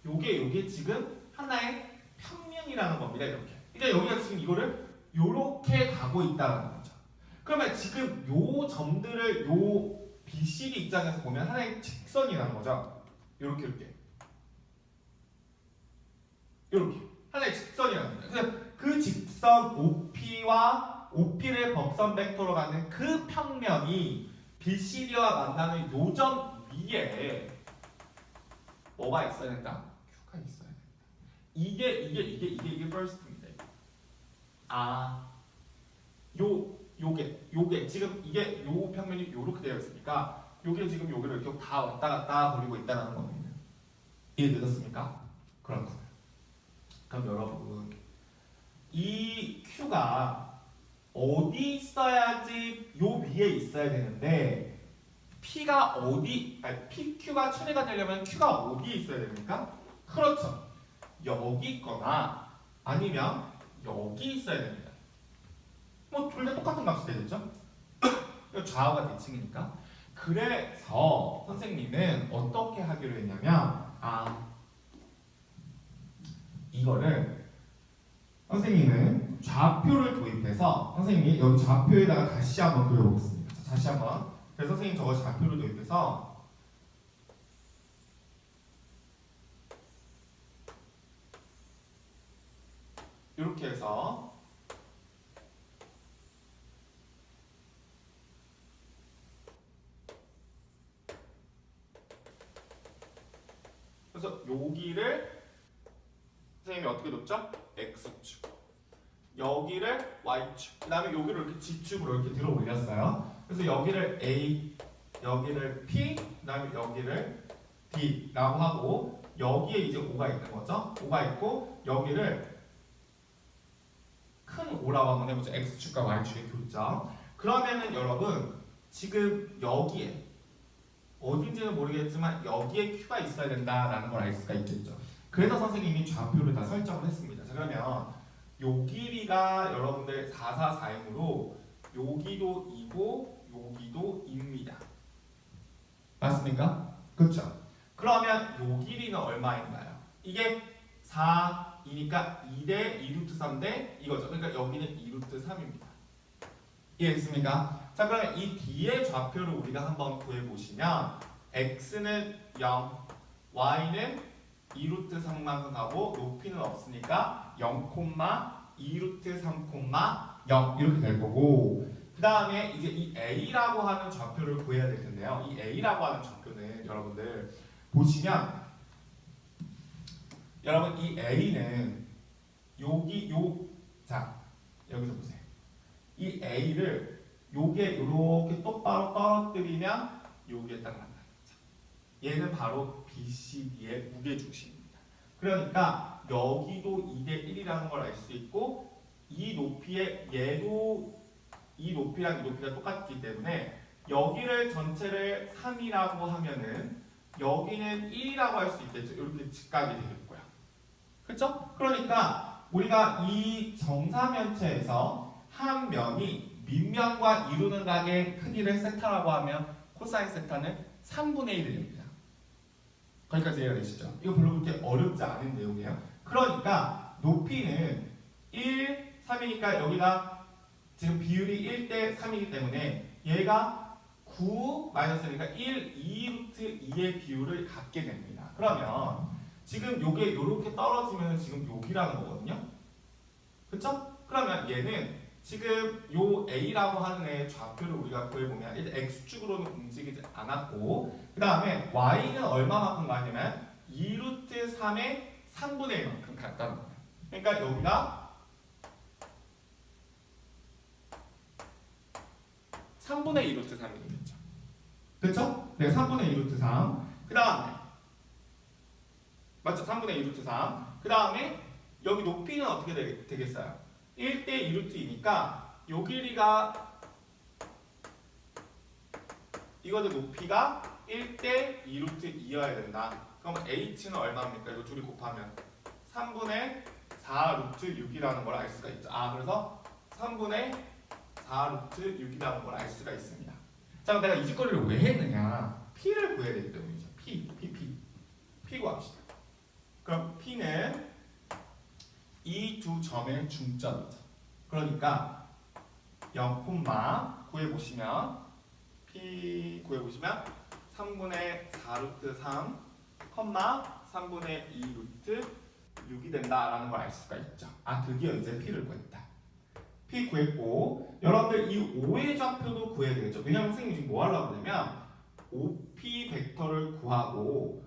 요게 지금 하나의 평면이라는 겁니다. 이렇게. 그러니까 여기가 지금 이거를 요렇게 가고 있다는 거죠. 그러면 지금 요 점들을 요 BCD 입장에서 보면 하나의 직선이라는 거죠. 요렇게 하나의 직선이라는 거죠. 그래서 그 직선 OP를 법선 벡터로 가는 그 평면이 BCD와 만나는 요 점 위에 뭐가 있어야 된다? Q가 있어야 된다. 이게 first입니다. 요게 지금 이게 요 평면이 요렇게 되어 있으니까 요게 지금 여기를 이렇게 다 왔다 갔다 거리고 있다는 겁니다. 이해되셨습니까? 그렇군요. 그럼 여러분 이 Q가 어디 있어야지 요 위에 있어야 되는데 PQ가 처리가 되려면 Q가 어디에 있어야 됩니까? 그렇죠. 여기 있거나 아니면 여기 있어야 됩니다. 뭐 둘 다 똑같은 값이 되겠죠? 좌우가 대칭이니까. 그래서 선생님은 어떻게 하기로 했냐면 이거를 선생님은 좌표를 도입해서 선생님이 여기 좌표에다가 다시 한번 그려보겠습니다. 자, 다시 한번. 그래서 선생님 저거 좌표를 도입해서 이렇게 해서 그래서 여기를 선생님이 어떻게 뒀죠? X축. 여기를 Y축. 그 다음에 여기를 이렇게 G축으로 이렇게 들어 올렸어요. 그래서 여기를 A, 여기를 P, 그 다음에 여기를 D라고 하고 여기에 이제 O가 있는 거죠. O가 있고 여기를 큰 O라고 한번 해보죠. X축과 Y축의 교점. 그러면은 여러분 지금 여기에 어딘지는 모르겠지만 여기에 Q가 있어야 된다라는 걸 알 수가 있겠죠. 그래서 선생님이 좌표를 다 설정을 했습니다. 자, 그러면 요 길이가 여러분들 444이므로 여기도 2고 여기도 2입니다. 맞습니까? 그렇죠? 그러면 요 길이는 얼마인가요? 이게 4이니까 2대 2루트 3대 이거죠. 그러니까 여기는 2루트 3입니다. 이해했습니까? 자, 그러면 이 D의 좌표를 우리가 한번 구해보시면 x는 0, y는 2루트 3만큼 가고 높이는 없으니까 0, 2루트 3, 0 이렇게 될 거고, 그 다음에 이제 이 a라고 하는 좌표를 구해야 될 텐데요. 이 a라고 하는 좌표는 여러분들 보시면, 여러분 이 a는 자 여기서 보세요. 이 a를 요게 이렇게 똑바로 떨어뜨리면 요게 딱 만나는 거죠. 얘는 바로 BCD의 무게중심입니다. 그러니까 여기도 2대 1이라는 걸 알 수 있고, 이 높이에 얘도 이 높이랑 이 높이가 똑같기 때문에 여기를 전체를 3이라고 하면은 여기는 1이라고 할 수 있겠죠. 이렇게 직각이 되겠고요. 그렇죠? 그러니까 우리가 이 정사면체에서 한 면이 밑면과 이루는 각의 크기를 세타라고 하면 코사인 세타는 3분의 1입니다. 거기까지 이해가 되시죠? 이거 별로 그렇게 어렵지 않은 내용이에요. 그러니까 높이는 1, 3이니까 여기가 지금 비율이 1대 3이기 때문에 얘가 9 마이너스니까 1, 2루트 2의 비율을 갖게 됩니다. 그러면 지금 요게 이렇게 떨어지면 지금 여기라는 거거든요. 그쵸? 그러면 얘는 지금 요 A라고 하는 애의 좌표를 우리가 구해보면 일단 X축으로는 움직이지 않았고, 그 다음에 Y는 얼마만큼 가냐면 2루트 3의 3분의 1만큼 갔다는 거예요. 그러니까 여기가 3분의 2루트 3이 되겠죠. 그쵸? 네, 3분의 2루트 3. 그 다음에 맞죠? 3분의 2루트 3. 그 다음에 여기 높이는 어떻게 되겠어요? 1대 2루트이니까 요 길이가 이거의 높이가 1대 2루트 2여야 된다. 그럼 h는 얼마입니까? 이거 둘이 곱하면 3분의 4루트 6이라는 걸 알 수가 있죠. 그래서 3분의 4루트 6이라는 걸 알 수가 있습니다. 자, 내가 이 짓거리를 왜 했느냐? p를 구해야 되기 때문이죠. p 구합시다. 그럼 P는 이 두 점의 중점이죠. 그러니까 0, 구해보시면 P 구해보시면 3분의 4루트 3, 3분의 2루트 6이 된다라는 걸 알 수가 있죠. 드디어 이제 P를 구했다. P 구했고, 여러분들 이 5의 좌표도 구해야 되겠죠. 왜냐면 선생님이 지금 뭐 하려고 하냐면 OP 벡터를 구하고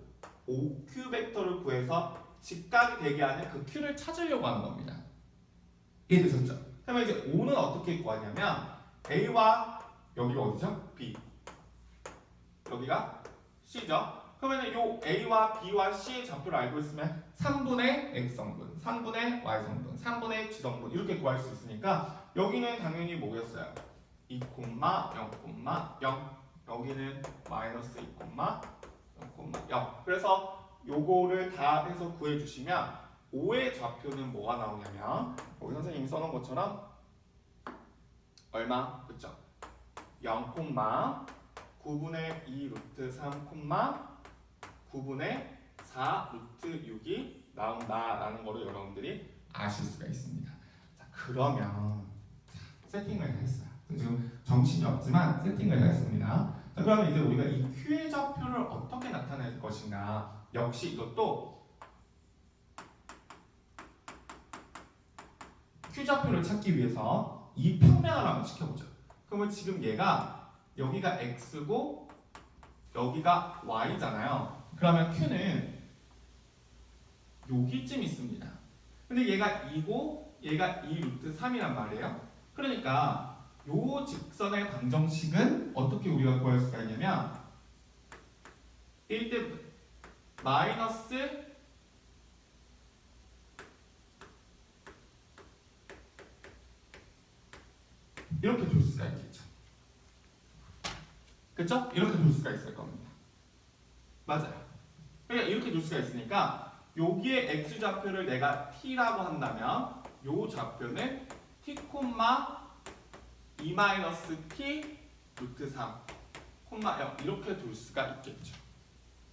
OQ 벡터를 구해서 직각이 되게 하는 그 Q를 찾으려고 하는 겁니다. 이해되셨죠? 그러면 이제 O는 어떻게 구하냐면 A와 여기가 어디죠? B. 여기가 C죠? 그러면 요 A와 B와 C의 좌표를 알고 있으면 3분의 X성분, 3분의 Y성분, 3분의 G성분 이렇게 구할 수 있으니까 여기는 당연히 뭐겠어요? 2, 0,0 여기는 마이너스 2, 0,0 그래서 요거를 다 해서 구해주시면 5의 좌표는 뭐가 나오냐면 여기 선생님이 써놓은 것처럼 얼마? 그쵸? 0,9분의 2 루트 3, 9분의 4 루트 6이 나온다라는 거를 여러분들이 아실 수가 있습니다. 자, 그러면 세팅을 했어요. 지금 정신이 없지만 세팅을 했습니다. 자, 그러면 이제 우리가 이 Q의 좌표를 어떻게 나타낼 것인가? 역시 이것도 Q 좌표를 찾기 위해서 이 평면을 한번 시켜보죠. 그러면 지금 얘가 여기가 X고 여기가 Y잖아요. 그러면 Q는 여기쯤 있습니다. 근데 얘가 2고 얘가 2 루트 3이란 말이에요. 그러니까 요 직선의 방정식은 어떻게 우리가 구할 수가 있냐면 1대 마이너스 이렇게 둘 수가 있겠죠. 그쵸? 이렇게 둘 수가 있을 겁니다. 맞아요. 그러니까 이렇게 둘 수가 있으니까 여기에 x좌표를 내가 t라고 한다면 요 좌표는 t, 2-t 루트 3, 0 이렇게 둘 수가 있겠죠.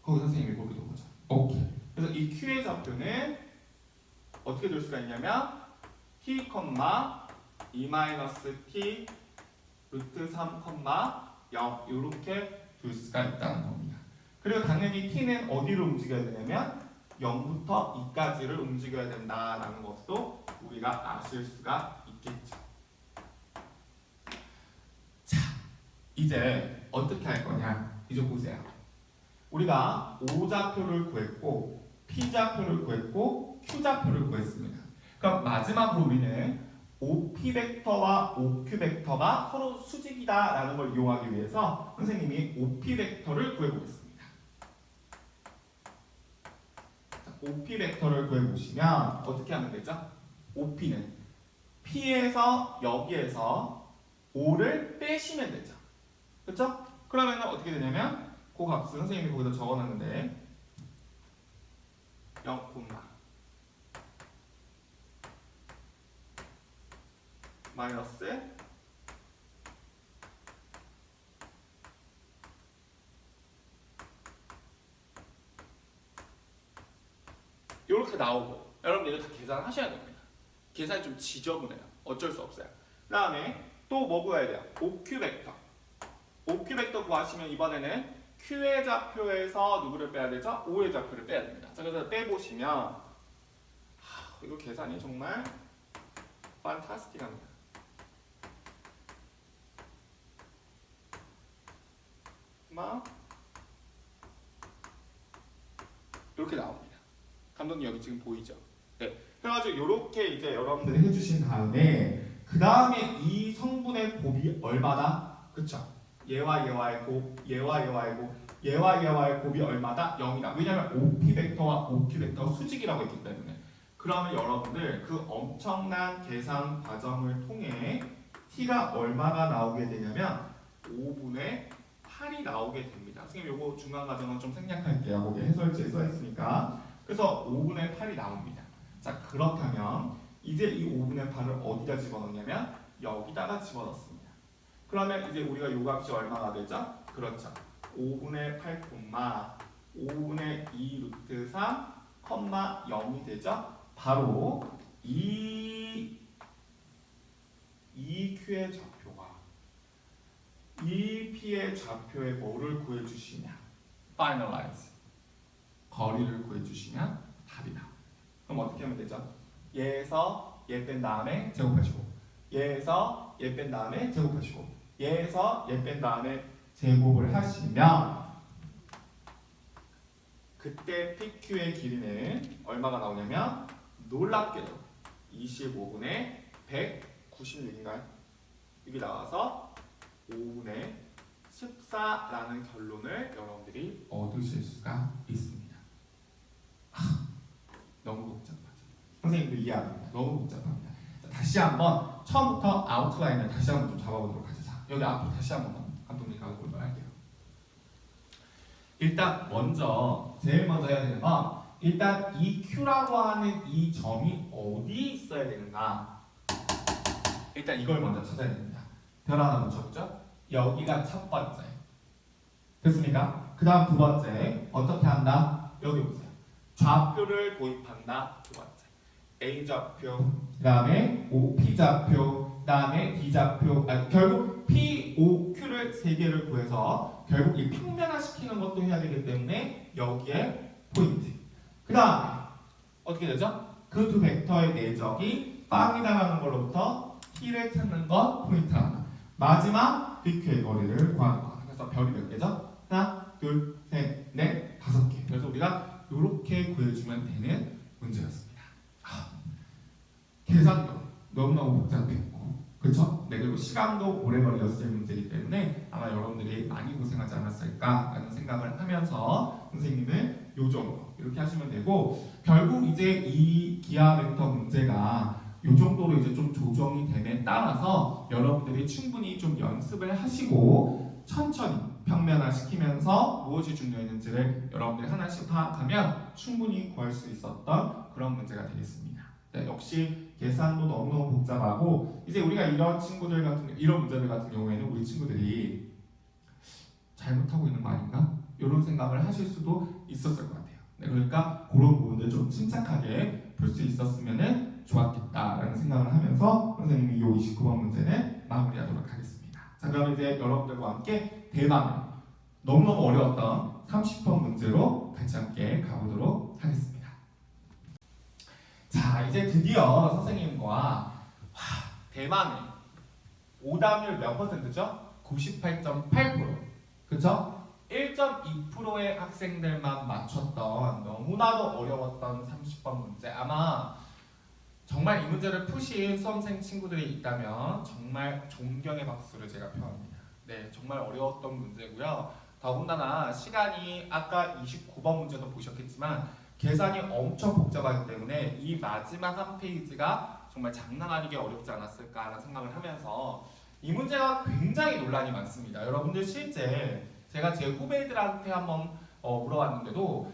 거기 선생님이 거기 둔 거죠. 오케이. 그래서 이 q의 좌표는 어떻게 둘 수가 있냐면 t, 2-t 루트 3, 0 이렇게 둘 수가 있다는 겁니다. 그리고 당연히 t는 어디로 움직여야 되냐면 0부터 2까지를 움직여야 된다라는 것도 우리가 아실 수가 있겠죠. 자, 이제 어떻게 할 거냐? 이제 보세요. 우리가 O좌표를 구했고 P좌표를 구했고 Q좌표를 구했습니다. 그럼 마지막으로 우리는 OP 벡터와 OQ 벡터가 서로 수직이다라는 걸 이용하기 위해서 선생님이 OP 벡터를 구해보겠습니다. OP 벡터를 구해보시면 어떻게 하면 되죠? OP는 P에서 여기에서 O를 빼시면 되죠. 그렇죠? 그러면 어떻게 되냐면 그 값은 선생님이 거기다 적어놨는데 0, 마이너스 이렇게 나오고 여러분 이거 다 계산하셔야 됩니다. 계산이 좀 지저분해요. 어쩔 수 없어요. 그 다음에 또 뭐 구해야 돼요? OQ 벡터. OQ 벡터 구하시면 이번에는 Q의 좌표에서 누구를 빼야 되죠? O의 좌표를 빼야 됩니다. 자, 그래서 빼보시면 이거 계산이 정말 판타스틱합니다. 이렇게 나옵니다. 감독님 여기 지금 보이죠? 네. 그래가지고 이렇게 이제 여러분들이 해주신 다음에 그 다음에 이 성분의 곱이 얼마다? 그쵸? 얘와 얘와의 곱, 얘와 얘와의 곱, 얘와 얘와의 곱이 얼마다? 0이다. 왜냐면 OP 벡터와 OQ 벡터 수직이라고 했기 때문에. 그러면 여러분들 그 엄청난 계산 과정을 통해 t가 얼마가 나오게 되냐면 5분의 8이 나오게 됩니다. 선생님 요거 중간 과정은 좀 생략할게요. 거기 해설지에 써있으니까. 그래서 5분의 8이 나옵니다. 자, 그렇다면 이제 이 5분의 8을 어디다 집어넣냐면 여기다가 집어넣습니다. 그러면 이제 우리가 요 값이 얼마가 되죠? 그렇죠. 5분의 8, 5분의 2 루트 3, 0이 되죠? 바로 이 Q의 좌표가 이 P의 좌표의 뭐를 구해주시냐? Finalize. 거리를 구해주시면 답이 나옵니다. 그럼 어떻게 하면 되죠? 얘에서 얘 뺀 다음에 제곱하시고 얘에서 얘 뺀 다음에 제곱하시고 얘에서 얘 뺀 다음에 제곱을 하시면 그때 PQ의 길이는 얼마가 나오냐면 놀랍게도 25분의 196인가요? 이게 나와서 5분의 14라는 결론을 여러분들이 얻으실 수가 있습니다. 너무 복잡하죠? 선생님도 이해합니다. 너무 복잡합니다. 자, 다시 한번 처음부터 아웃라인을 다시 한번 좀 잡아보도록 하죠. 자, 여기 앞으로 다시 한번 감독님 가볼까요? 할게요. 일단 제일 먼저 해야 되는 건 일단 이 Q라고 하는 이 점이 어디 있어야 되는가? 일단 이걸 먼저 찾아야 됩니다. 별 하나 붙였죠? 여기가 첫 번째. 됐습니까? 그 다음 두 번째 어떻게 한다? 여기 보세요. 좌표를 도입한다. 두 번째 A좌표, 그 다음에 P좌표, 그 다음에 D좌표. 결국 P, O, Q를 세 개를 구해서 결국 이 평면화시키는 것도 해야 되기 때문에 여기에 포인트. 그 다음에 어떻게 되죠? 그 두 벡터의 내적이 빵이다라는 걸로부터 T를 찾는 것 포인트 하나. 마지막 PQ의 거리를 구하는 거. 그래서 별이 몇 개죠? 하나, 둘, 셋, 넷, 5개. 그래서 우리가 이렇게 구해주면 되는 문제였습니다. 계산도 너무너무 복잡했고, 그렇죠? 네, 그리고 시간도 오래 걸렸을 문제이기 때문에 아마 여러분들이 많이 고생하지 않았을까라는 생각을 하면서 선생님은 요 정도 이렇게 하시면 되고, 결국 이제 이 기하 벡터 문제가 이 정도로 이제 좀 조정이 됨에 따라서 여러분들이 충분히 좀 연습을 하시고 천천히 평면화 시키면서 무엇이 중요했는지를 여러분들이 하나씩 파악하면 충분히 구할 수 있었던 그런 문제가 되겠습니다. 네, 역시 계산도 너무너무 복잡하고 이제 우리가 이런 문제들 같은 경우에는 우리 친구들이 잘못하고 있는 거 아닌가? 이런 생각을 하실 수도 있었을 것 같아요. 네, 그러니까 그런 부분들 좀 침착하게 풀 수 있었으면 좋았겠다라는 생각을 하면서 선생님이 이 29번 문제는 마무리하도록 하겠습니다. 자, 그럼 이제 여러분들과 함께 대망의 너무너무 어려웠던 30번 문제로 같이 함께 가보도록 하겠습니다. 자, 이제 드디어 선생님과 대망의 오답률 몇 퍼센트죠? 98.8%. 그쵸? 1.2%의 학생들만 맞췄던 너무나도 어려웠던 30번 문제. 아마 정말 이 문제를 푸신 수험생 친구들이 있다면 정말 존경의 박수를 제가 표합니다. 네, 정말 어려웠던 문제고요. 더군다나 시간이 아까 29번 문제도 보셨겠지만 계산이 엄청 복잡하기 때문에 이 마지막 한 페이지가 정말 장난 아니게 어렵지 않았을까라는 생각을 하면서 이 문제가 굉장히 논란이 많습니다. 여러분들 실제 제가 제 후배들한테 한번 물어봤는데도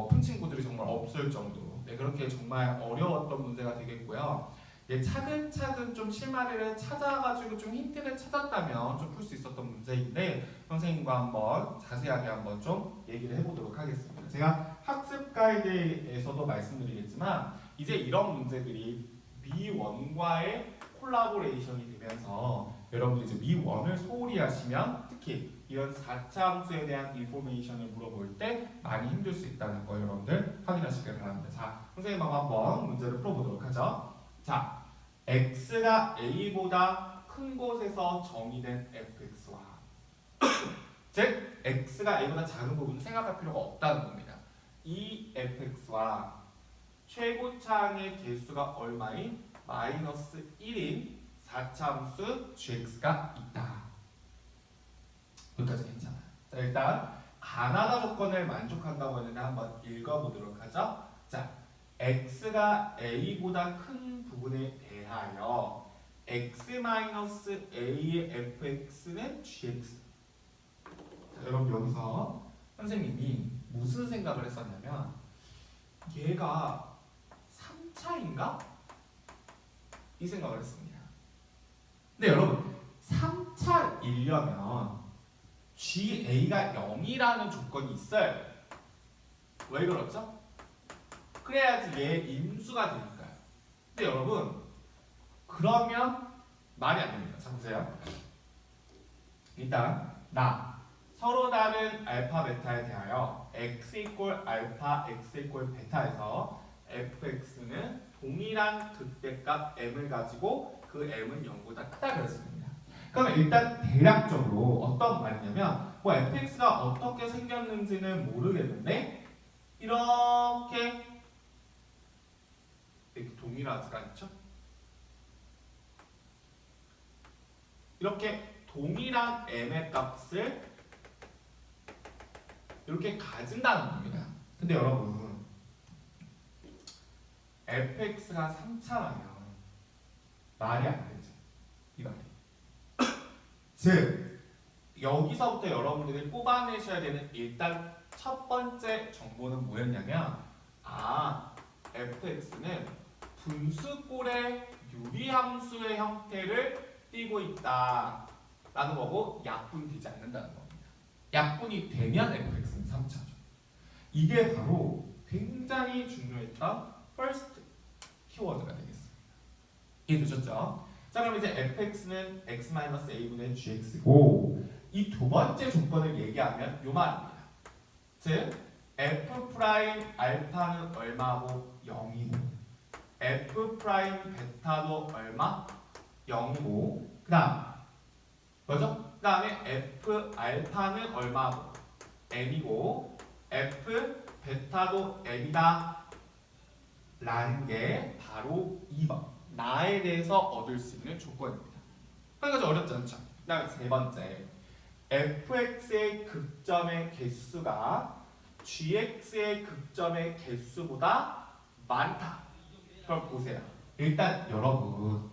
푼 친구들이 정말 없을 정도로 네, 그렇게 정말 어려웠던 문제가 되겠고요. 네, 차근차근 좀 실마리를 찾아가지고 좀 힌트를 찾았다면 좀 풀 수 있었던 문제인데 선생님과 한번 자세하게 한번 좀 얘기를 해보도록 하겠습니다. 제가 학습 가이드에서도 말씀드리겠지만 이제 이런 문제들이 미원과의 콜라보레이션이 되면서 여러분들 이제 미원을 소홀히 하시면 특히 이런 4차 함수에 대한 인포메이션을 물어볼 때 많이 힘들 수 있다는 거 여러분들 확인하시길 바랍니다. 자, 선생님하고 한번 문제를 풀어보도록 하죠. 자, x가 a보다 큰 곳에서 정의된 fx와 즉 x가 a보다 작은 부분은 생각할 필요가 없다는 겁니다. 이 fx와 최고차항의 개수가 얼마인 마이너스 1인 4차 함수 gx가 있다. 여기까지 괜찮아요. 자, 일단 가나다 조건을 만족한다고 했는데 한번 읽어보도록 하죠. 자, x가 a보다 큰 부분에 대하여 x-a의 fx는 gx. 자, 여러분 여기서 선생님이 무슨 생각을 했었냐면 얘가 3차인가? 이 생각을 했습니다. 근데 여러분 3차이려면 GA가 0이라는 조건이 있어요. 왜 그렇죠? 그래야지 얘 임수가 되니까요. 근데 여러분 그러면 말이 안 됩니다. 자 보세요. 일단 서로 다른 알파 베타에 대하여 x 이꼴 알파 x 이꼴 베타에서 fx는 동일한 극대값 m을 가지고 그 m은 0보다 크다 그랬습니다. 그러면 일단 대략적으로 어떤 말이냐면 뭐 fx가 어떻게 생겼는지는 모르겠는데 이렇게 동일하지가 않죠? 이렇게 동일한 m의 값을 이렇게 가진다는 겁니다. 근데 여러분 fx가 3차라면 말이 안 되죠. 이 말이. 즉 여기서부터 여러분들이 뽑아내셔야 되는 일단 첫 번째 정보는 뭐였냐면 fx는 분수꼴의 유리함수의 형태를 띠고 있다 라는 거고 약분되지 않는다는 겁니다. 약분이 되면 fx는 3차죠. 이게 바로 굉장히 중요했던 first 키워드가 되겠습니다. 이해되셨죠? 자 그럼 이제 fx는 x-a분의 gx고 이 두 번째 조건을 얘기하면 요 말입니다. 즉 f 프라임 알파는 얼마고 0이고 f 프라임 베타도 얼마? 0이고 그 다음 뭐죠? 그 다음에 f 알파는 얼마고 m이고 f 베타도 m이다 라는 게 바로 2번 나에 대해서 얻을 수 있는 조건입니다. 한 가지 어렵지 않죠? 그 다음에 세 번째 fx의 극점의 개수가 gx의 극점의 개수보다 많다. 그럼 보세요. 일단 여러분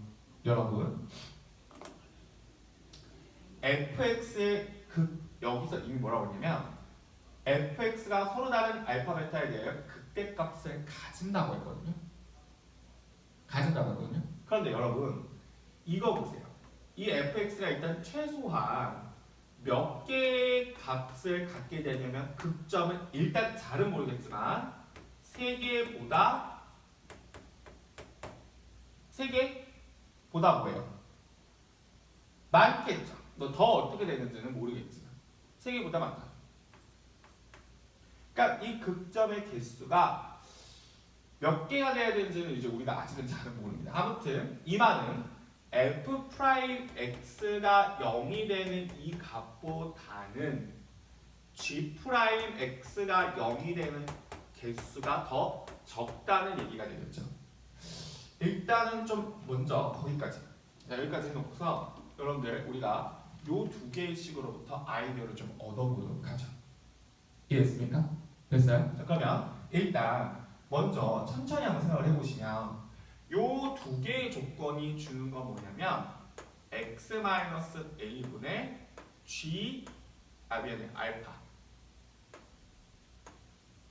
fx의 여기서 이미 뭐라고 했냐면 fx가 서로 다른 알파 베타에 대해 극대값을 가진다고 했거든요. 그런데 여러분 이거 보세요. 이 fx가 일단 최소한 몇 개의 값을 갖게 되냐면 극점은 일단 잘은 모르겠지만 3개보다 뭐예요? 많겠죠. 뭐 더 어떻게 되는지는 모르겠지만 3개보다 많다. 그러니까 이 극점의 개수가 몇 개가 돼야 되는지는 이제 우리가 아직은 잘은 모릅니다. 아무튼 이 말은 f'x가 0이 되는 이 값보다는 g'x가 0이 되는 개수가 더 적다는 얘기가 되겠죠. 일단은 좀 먼저 거기까지. 자, 여기까지 해놓고서 여러분들 우리가 요 2개의 식으로부터 아이디어를 좀 얻어보도록 하죠. 이해됐습니까? 됐어요? 자, 그러면 일단 먼저 천천히 한번 생각을 해보시면 요 2개의 조건이 주는 건 뭐냐면 x-a분의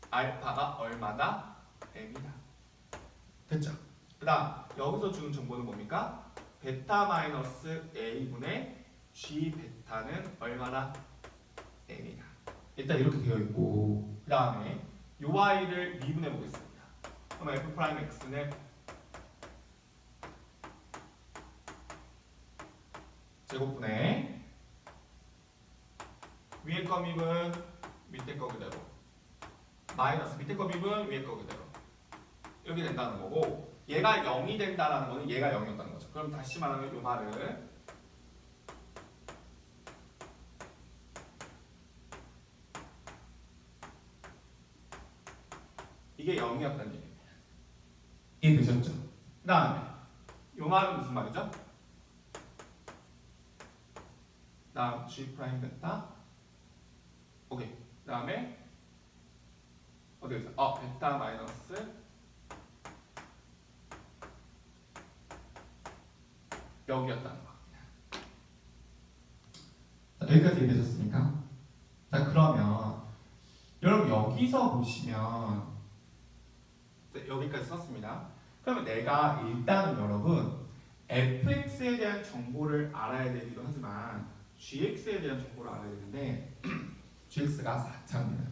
알파가 얼마다? m이다. 됐죠? 그 다음 여기서 주는 정보는 뭡니까? 베타-a분의 g 베타는 얼마나? m이다. 일단 이렇게 되어 있고 그 다음에 요 y를 미분해 보겠습니다. 그럼 f'x는 제곱분의 위에 거 미분 밑에 거 그대로 마이너스 밑에 거 미분 위에 거 그대로 이렇게 된다는 거고 얘가 0이 된다는 거는 얘가 0이었다는 거죠. 그럼 다시 말하면 이 말은 이게 0이었다는 얘기입니다. 이해되셨죠? 그 다음에 이 말은 무슨 말이죠? 다음 G 프라임 베타 오케이. 그 다음에 어디 있어? 베타 마이너스 여기였다는 겁니다. 자, 여기까지 이해되셨습니까? 자, 그러면 여러분 여기서 보시면 여기까지 썼습니다. 그러면 내가 일단은 여러분 fx에 대한 정보를 알아야 되기도 하지만 gx에 대한 정보를 알아야 되는데 gx가 4차입니다.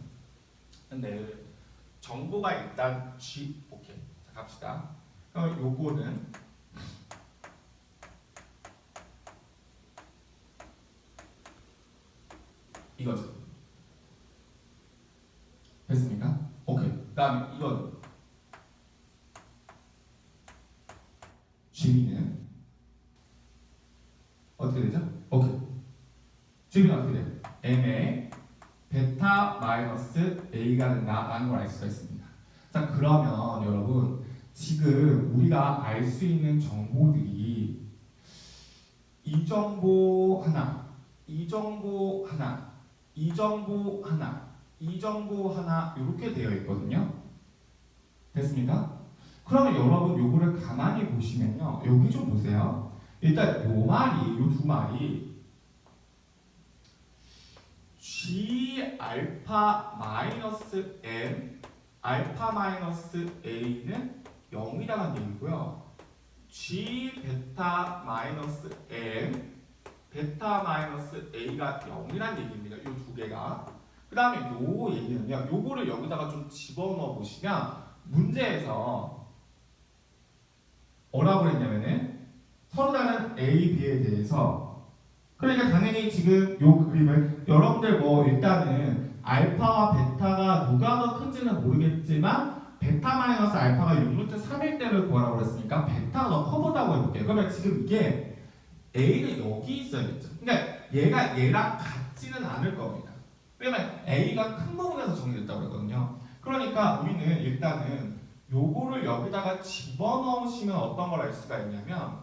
근데 정보가 일단 오케이. 자, 갑시다. 그럼 요거는 이거죠. 됐습니까? 오케이. 그 다음에 이거는 g는 어떻게 되죠? 오케이. g는 어떻게 돼요? m의 베타 마이너스 a가 된다라는 걸 알 수가 있습니다. 자, 그러면 여러분 지금 우리가 알 수 있는 정보들이 이 정보 하나, 이 정보 하나, 이 정보 하나, 이 정보 하나 이렇게 되어 있거든요. 됐습니까? 그러면 여러분 요거를 가만히 보시면요. 여기 좀 보세요. 일단 요 말이, 요 두 말이 G 알파 마이너스 M 알파 마이너스 A는 0이라는 얘기고요. G 베타 마이너스 M 베타 마이너스 A가 0이라는 얘기입니다. 이 두 개가. 그 다음에 요 얘기는요. 요거를 여기다가 좀 집어넣어 보시면 문제에서 뭐라고 했냐면은 서로 다른 A, B에 대해서 그러니까 당연히 지금 요 그림을 여러분들 뭐 일단은 알파와 베타가 누가 더 큰지는 모르겠지만 베타 마이너스 알파가 6루트 3일 때를 구하라고 그랬으니까 베타가 더 커보다고 해볼게요. 그러면 지금 이게 A는 여기 있어야겠죠. 그러니까 얘가 얘랑 같지는 않을 겁니다. 왜냐면 A가 큰 부분에서 정리됐다고 그랬거든요. 그러니까 우리는 일단은 요거를 여기다가 집어넣으시면 어떤 걸 알 수가 있냐면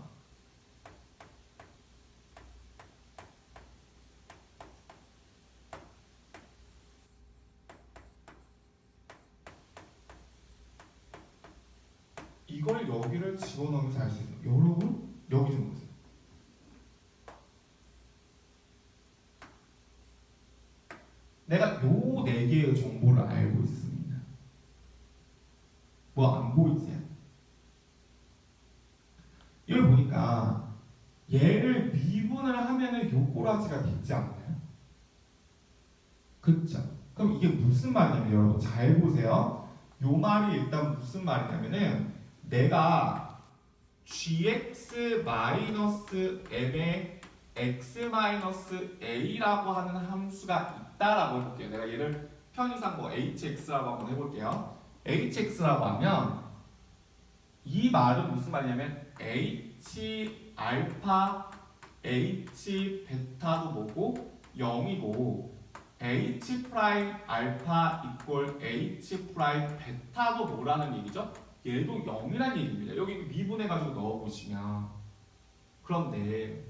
이걸 여기를 집어넣으면서 알 수 있어요. 여러분 여기 좀 보세요. 내가 요 네 개의 정보를 알고 있습니다. 뭐 안 보이세요? 이걸 보니까 얘를 미분을 하면은 요 꼬라지가 되지 않나요? 그쵸? 그럼 이게 무슨 말이냐면 여러분 잘 보세요. 요 말이 일단 무슨 말이냐면은 내가 gx-m의 x-a라고 하는 함수가 있다라고 해볼게요. 내가 얘를 편의상 뭐 hx라고 한번 해볼게요. hx라고 하면 이 말은 무슨 말이냐면 h 알파 h 베타도 뭐고 0이고 h 프라임 알파 이꼴 h 프라임 베타도 뭐라는 얘기죠? 얘도 0이라는 얘기입니다. 여기 미분해가지고 넣어보시면 그런데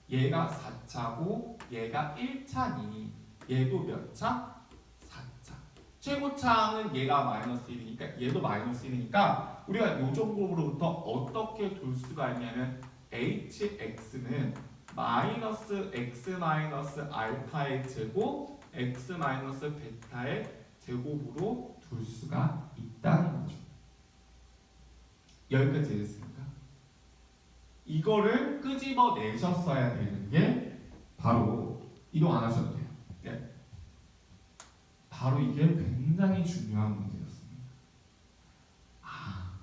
얘가 4차고 얘가 1차니 얘도 몇 차? 4차. 최고차는 얘가 마이너스 1이니까 얘도 마이너스 1이니까 우리가 요 정도로부터 어떻게 둘 수가 있냐면 hx는 마이너스 x 마이너스 알파의 제곱 x 마이너스 베타의 제곱으로 둘 수가 있다는 거죠. 여기까지 이해했습니까? 이거를 끄집어 내셨어야 되는 게 바로 이동 안 하셔도 돼요. 네. 바로 이게 굉장히 중요한 문제였습니다. 아,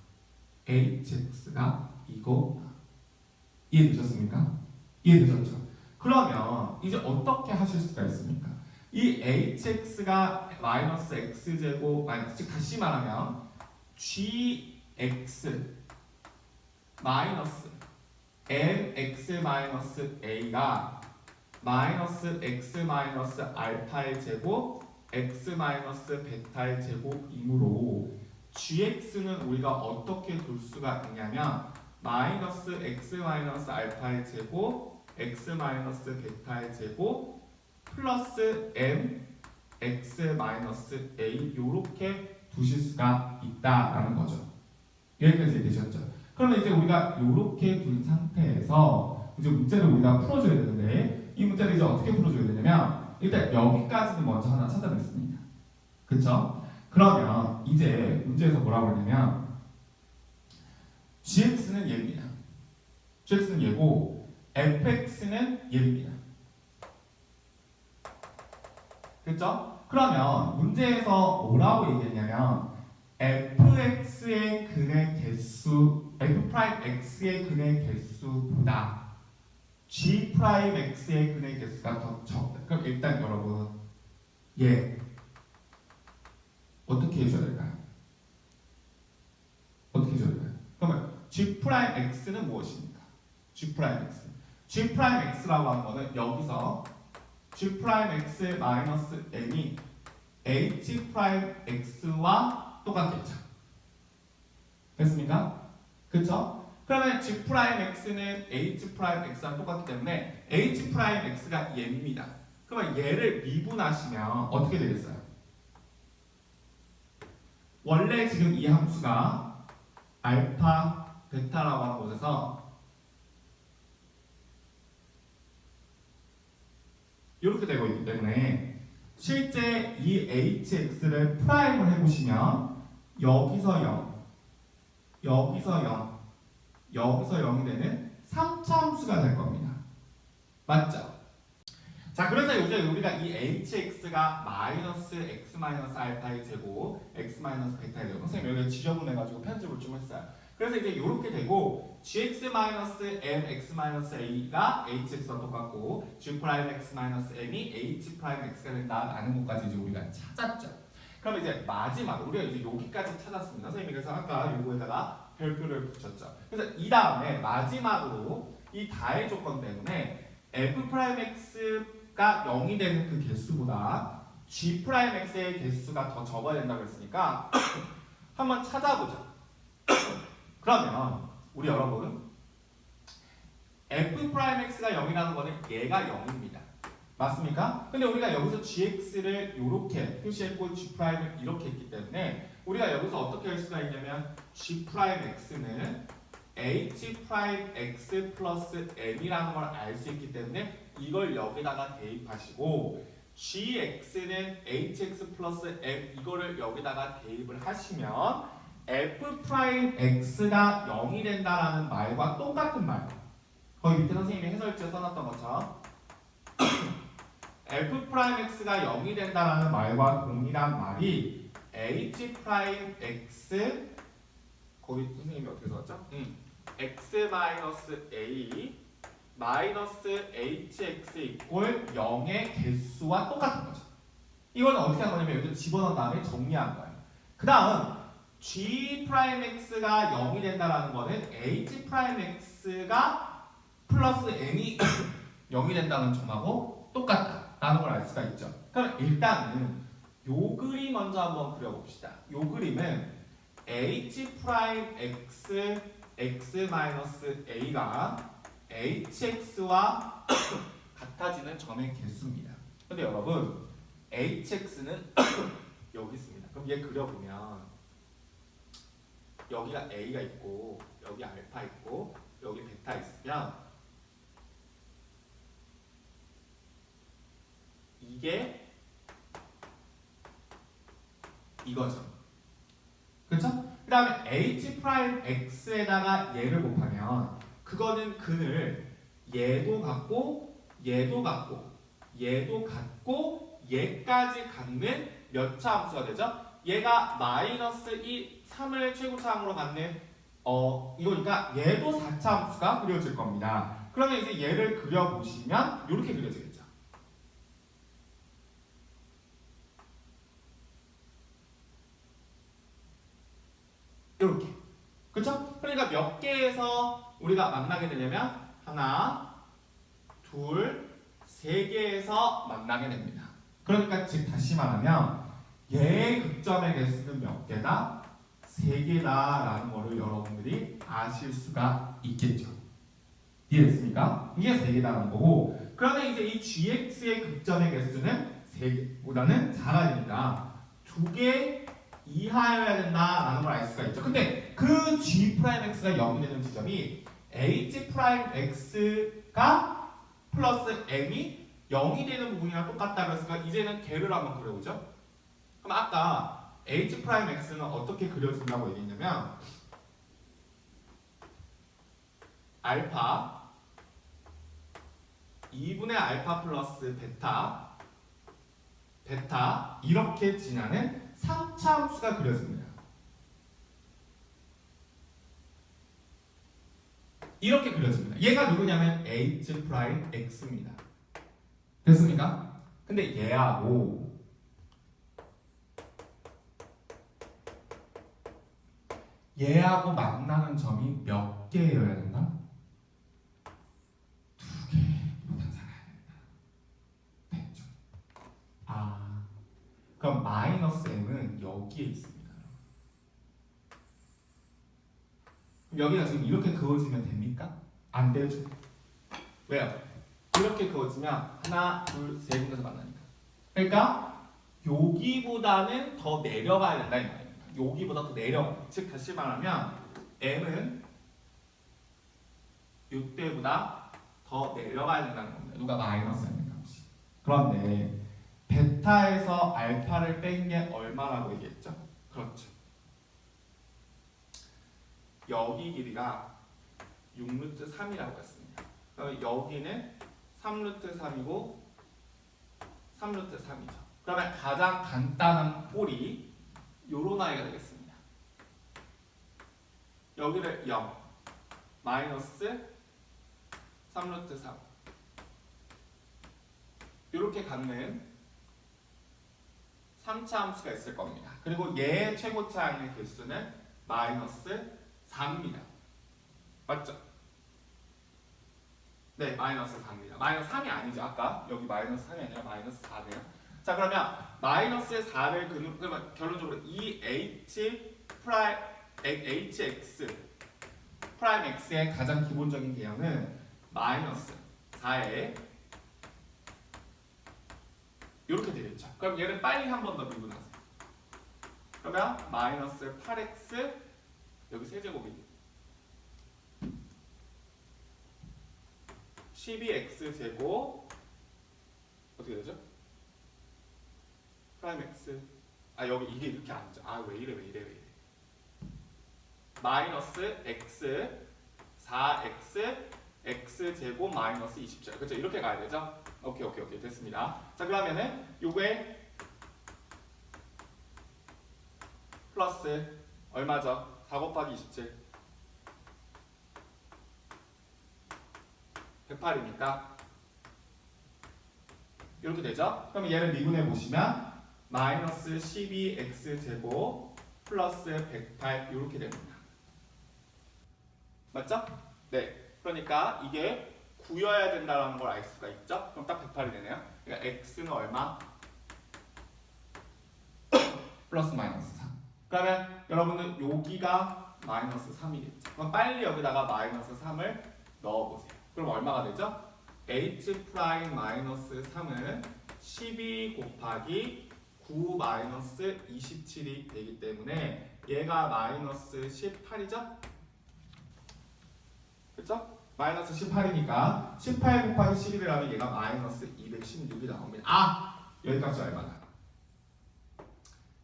hx가 이거 이해되셨습니까? 이해되셨죠? 그러면 이제 어떻게 하실 수가 있습니까? 이 hx가 마이너스 x제곱 즉 다시 말하면 gx 마이너스 mx 마이너스 a가 마이너스 x 마이너스 알파의 제곱 x 마이너스 베타의 제곱이므로 gx는 우리가 어떻게 둘 수가 있냐면 마이너스 x 마이너스 알파의 제곱 x 마이너스 베타의 제곱 플러스 m x 마이너스 a 요렇게 두실 수가 있다라는 거죠. 여기까지 되셨죠? 그러면 이제 우리가 요렇게 둔 상태에서 이제 문제를 우리가 풀어줘야 되는데 이 문제를 이제 어떻게 풀어줘야 되냐면 일단 여기까지는 먼저 하나 찾아냈습니다. 그쵸? 그러면 이제 문제에서 뭐라고 하냐면 gx는 얘입니다. gx는 얘고 fx는 얘입니다. 그쵸? 그러면 문제에서 뭐라고 얘기했냐면 fx의 근의 개수 f'x의 근의 개수보다 g'x의 근의 개수가 더 적다. 그럼 일단 여러분 얘 어떻게 해줘야 될까요? 어떻게 해줘야 될까요? 그러면 g'x는 무엇입니까? g'x g'x라고 하는 거는 여기서 g'x 마이너스 m이 h'x와 똑같겠죠. 됐습니까? 그쵸? 그러면 g'x는 h'x랑 똑같기 때문에 h'x가 얘입니다. 그러면 얘를 미분하시면 어떻게 되겠어요? 원래 지금 이 함수가 알파, 베타라고 하는 곳에서 이렇게 되고 있기 때문에 실제 이 hx를 프라임을 해보시면 여기서 0, 여기서 0, 여기서 0이 되는 3차 함수가 될 겁니다. 맞죠? 자, 그래서 이제 우리가 이 hx가 마이너스 x 마이너스 알파의 제곱, x 마이너스 베타의 제곱, 선생님 여기 지저분해가지고 편집을 좀 했어요. 그래서 이제 이렇게 되고 gx 마이너스 m x 마이너스 a가 hx와 똑같고 g 프라임 x 마이너스 m이 h 프라임 x가 된다라는 것까지 이제 우리가 찾았죠. 그럼 이제 마지막 우리가 이제 여기까지 찾았습니다. 선생님이 그래서 아까 요거에다가 별표를 붙였죠. 그래서 이 다음에 마지막으로 이 다의 조건 때문에 f 프라임 x가 0이 되는 그 개수보다 g 프라임 x의 개수가 더 적어야 된다고 했으니까 한번 찾아보죠. 그러면 우리 여러분 f 프라임 x가 0이라는 거는 얘가 0입니다. 맞습니까? 근데 우리가 여기서 gx를 이렇게 표시했고 g 프라임을 이렇게 했기 때문에 우리가 여기서 어떻게 할 수가 있냐면 g 프라임 x는 h 프라임 x 플러스 m이라는 걸 알 수 있기 때문에 이걸 여기다가 대입하시고 gx는 hx 플러스 m 이거를 여기다가 대입을 하시면 f 프라임 x가 0이 된다라는 말과 똑같은 말. 거기 밑에 선생님이 해설지에 써놨던 것처럼 f 프라임 x가 0이 된다라는 말과 동일한 말이 h 프라임 x 거기 선생님이 어떻게 써왔죠? x 마이너스 a 마이너스 hx 이꼴 0의 개수와 똑같은 거죠. 이거는 어떻게 한 거냐면 여기서 집어넣은 다음에 정리한 거예요. 그 다음 g'x가 0이 된다라는 거는 h'x가 플러스 n이 0이 된다는 점하고 똑같다라는 걸 알 수가 있죠. 그럼 일단은 요 그림 먼저 한번 그려봅시다. 요 그림은 h'x x-a가 hx와 같아지는 점의 개수입니다. 근데 여러분 hx는 여기 있습니다. 그럼 얘 그려보면 여기가 a가 있고 여기 알파 있고 여기 베타 있으면 이게 이거죠. 그렇죠? 그 다음에 h'x에다가 얘를 곱하면 그거는 근을 얘도 같고 얘도 같고 얘도 같고 얘까지 갖는 몇 차 함수가 되죠? 얘가 마이너스 3을 최고차항으로 갖는 이거니까 얘도 4차 함수가 그려질 겁니다. 그러면 이제 얘를 그려보시면 이렇게 그려지겠죠. 이렇게. 그렇죠? 그러니까 몇 개에서 우리가 만나게 되려면 하나, 둘, 세 개에서 만나게 됩니다. 그러니까 즉 다시 말하면 얘의 극점의 개수는 몇 개다? 세 개다라는 거를 여러분들이 아실 수가 있겠죠. 이해됐습니까? 이게 세 개다라는 거고 그러면 이제 이 gx의 극점의 개수는 세 개보다는 작아야 되니까 두 개 이하여야 된다라는 걸 알 수가 있죠. 근데 그 g'x가 0이 되는 지점이 h'x가 플러스 m이 0이 되는 부분이랑 똑같다 그랬으니까 이제는 걔를 한번 그려보죠. 그럼 아까 h'x는 어떻게 그려진다고 얘기했냐면 알파 2분의 알파 플러스 베타 이렇게 지나는 3차 함수가 그려집니다. 이렇게 그려집니다. 얘가 누구냐면 h'x입니다. 됐습니까? 근데 얘하고 만나는 점이 몇 개여야 된다? 두 개보다 작아야 된다. 됐죠? 그럼 마이너스 m은 여기에 있습니다. 그럼 여기가 지금 이렇게 그어지면 됩니까? 안 되죠. 왜요? 이렇게 그어지면 하나, 둘, 세 군데서 만나니까. 그러니까 여기보다는 더 내려가야 된다 이 말입니다. 여기보다 더 내려. 즉 다시 말하면 m은 이때보다 더 내려가야 된다는 겁니다. 누가 마이너스 m인 값이. 그런데 베타에서 알파를 뺀 게 얼마라고 얘기했죠? 그렇죠. 여기 길이가 6루트 3이라고 했습니다. 그럼 여기는 3루트 3이고 3루트 3이죠. 그러면 가장 간단한 꼴이 요런 아이가 되겠습니다. 여기를 0 마이너스 3루트 3 이렇게 갖는 3차 함수가 있을 겁니다. 그리고 얘의 최고차항의 개수는 마이너스 4입니다. 맞죠? 네, 마이너스 4입니다. 마이너스 3이 아니죠. 아까 여기 마이너스 3이 아니라 마이너스 4네요. 자, 그러면 마이너스 4를 그러면 결론적으로 이 hx 프라임 x의 가장 기본적인 개형은 마이너스 4에 이렇게 되겠죠. 그럼 얘를 빨리 한 번 더 미분하세요. 그러면 마이너스 8x 여기 세제곱이 12x 제곱 어떻게 되죠? 프라임 x 여기 이게 이렇게 앉아. 왜 이래 마이너스 x 4x x 제곱 마이너스 27 그렇죠? 이렇게 가야 되죠? 오케이 됐습니다. 자 그러면은 요게 플러스 얼마죠? 4 곱하기 27 108이니까 이렇게 되죠? 그럼 얘를 미분해 보시면 마이너스 12x제곱 플러스 108 이렇게 됩니다. 맞죠? 네. 그러니까 이게 9여야 된다는 걸 알 수가 있죠? 그럼 딱 108이 되네요. 그러니까 x는 얼마? 플러스 마이너스 3. 그러면 여러분은 여기가 마이너스 3이겠죠. 그럼 빨리 여기다가 마이너스 3을 넣어보세요. 그럼 얼마가 되죠? h 프라임 마이너스 3은 12 곱하기 9 마이너스 27이 되기 때문에 얘가 마이너스 18이죠? 그렇죠? 마이너스 18이니까 18 곱하기 11이라면 얘가 마이너스 216이 나옵니다. 아! 여기까지 얼마나?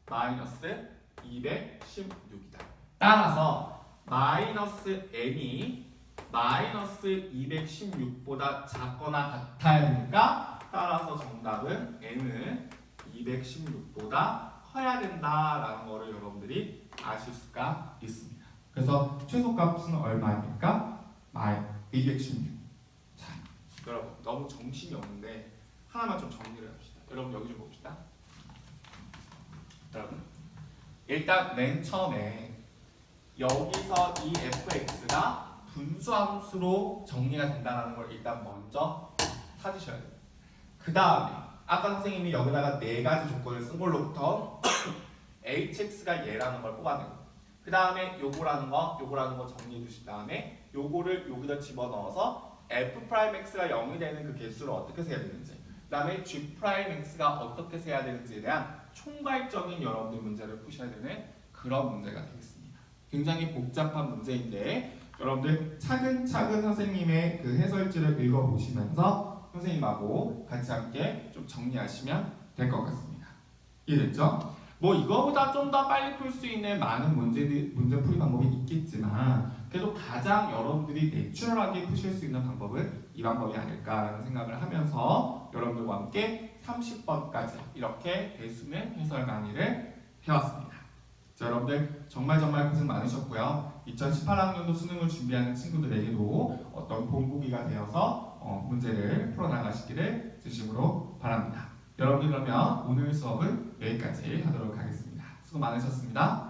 마이너스 216이다. 따라서 마이너스 n이 마이너스 216보다 작거나 같아야 되니까 따라서 정답은 n은 216보다 커야 된다라는 거를 여러분들이 아실 수가 있습니다. 그래서 최소값은 얼마입니까? 216. 자, 여러분 너무 정신이 없는데 하나만 좀 정리를 합시다. 여러분 여기 좀 봅시다. 여러분 일단 맨 처음에 여기서 이 fx가 분수함수로 정리가 된다는 걸 일단 먼저 찾으셔야 돼요. 그 다음에 아까 선생님이 여기다가 네 가지 조건을 쓴 걸로부터 hx가 얘라는 걸 뽑아내고 그 다음에 요거라는 거 정리해 주신 다음에 요거를 여기다 집어넣어서 f'x가 0이 되는 그 개수를 어떻게 세야 되는지 그 다음에 g'x가 어떻게 세야 되는지에 대한 총괄적인 여러분들 문제를 푸셔야 되는 그런 문제가 되겠습니다. 굉장히 복잡한 문제인데 여러분들 차근차근 선생님의 그 해설지를 읽어보시면서 선생님하고 같이 함께 좀 정리하시면 될 것 같습니다. 이해됐죠? 뭐 이거보다 좀 더 빨리 풀 수 있는 많은 문제 풀이 방법이 있겠지만 그래도 가장 여러분들이 내추럴하게 푸실 수 있는 방법은 이 방법이 아닐까라는 생각을 하면서 여러분들과 함께 30번까지 이렇게 대수능 해설 강의를 해왔습니다. 자, 여러분들 정말 고생 많으셨고요. 2018학년도 수능을 준비하는 친구들에게도 어떤 본보기가 되어서 문제를 풀어나가시기를 진심으로 바랍니다. 여러분들 그러면 오늘 수업은 여기까지 하도록 하겠습니다. 수고 많으셨습니다.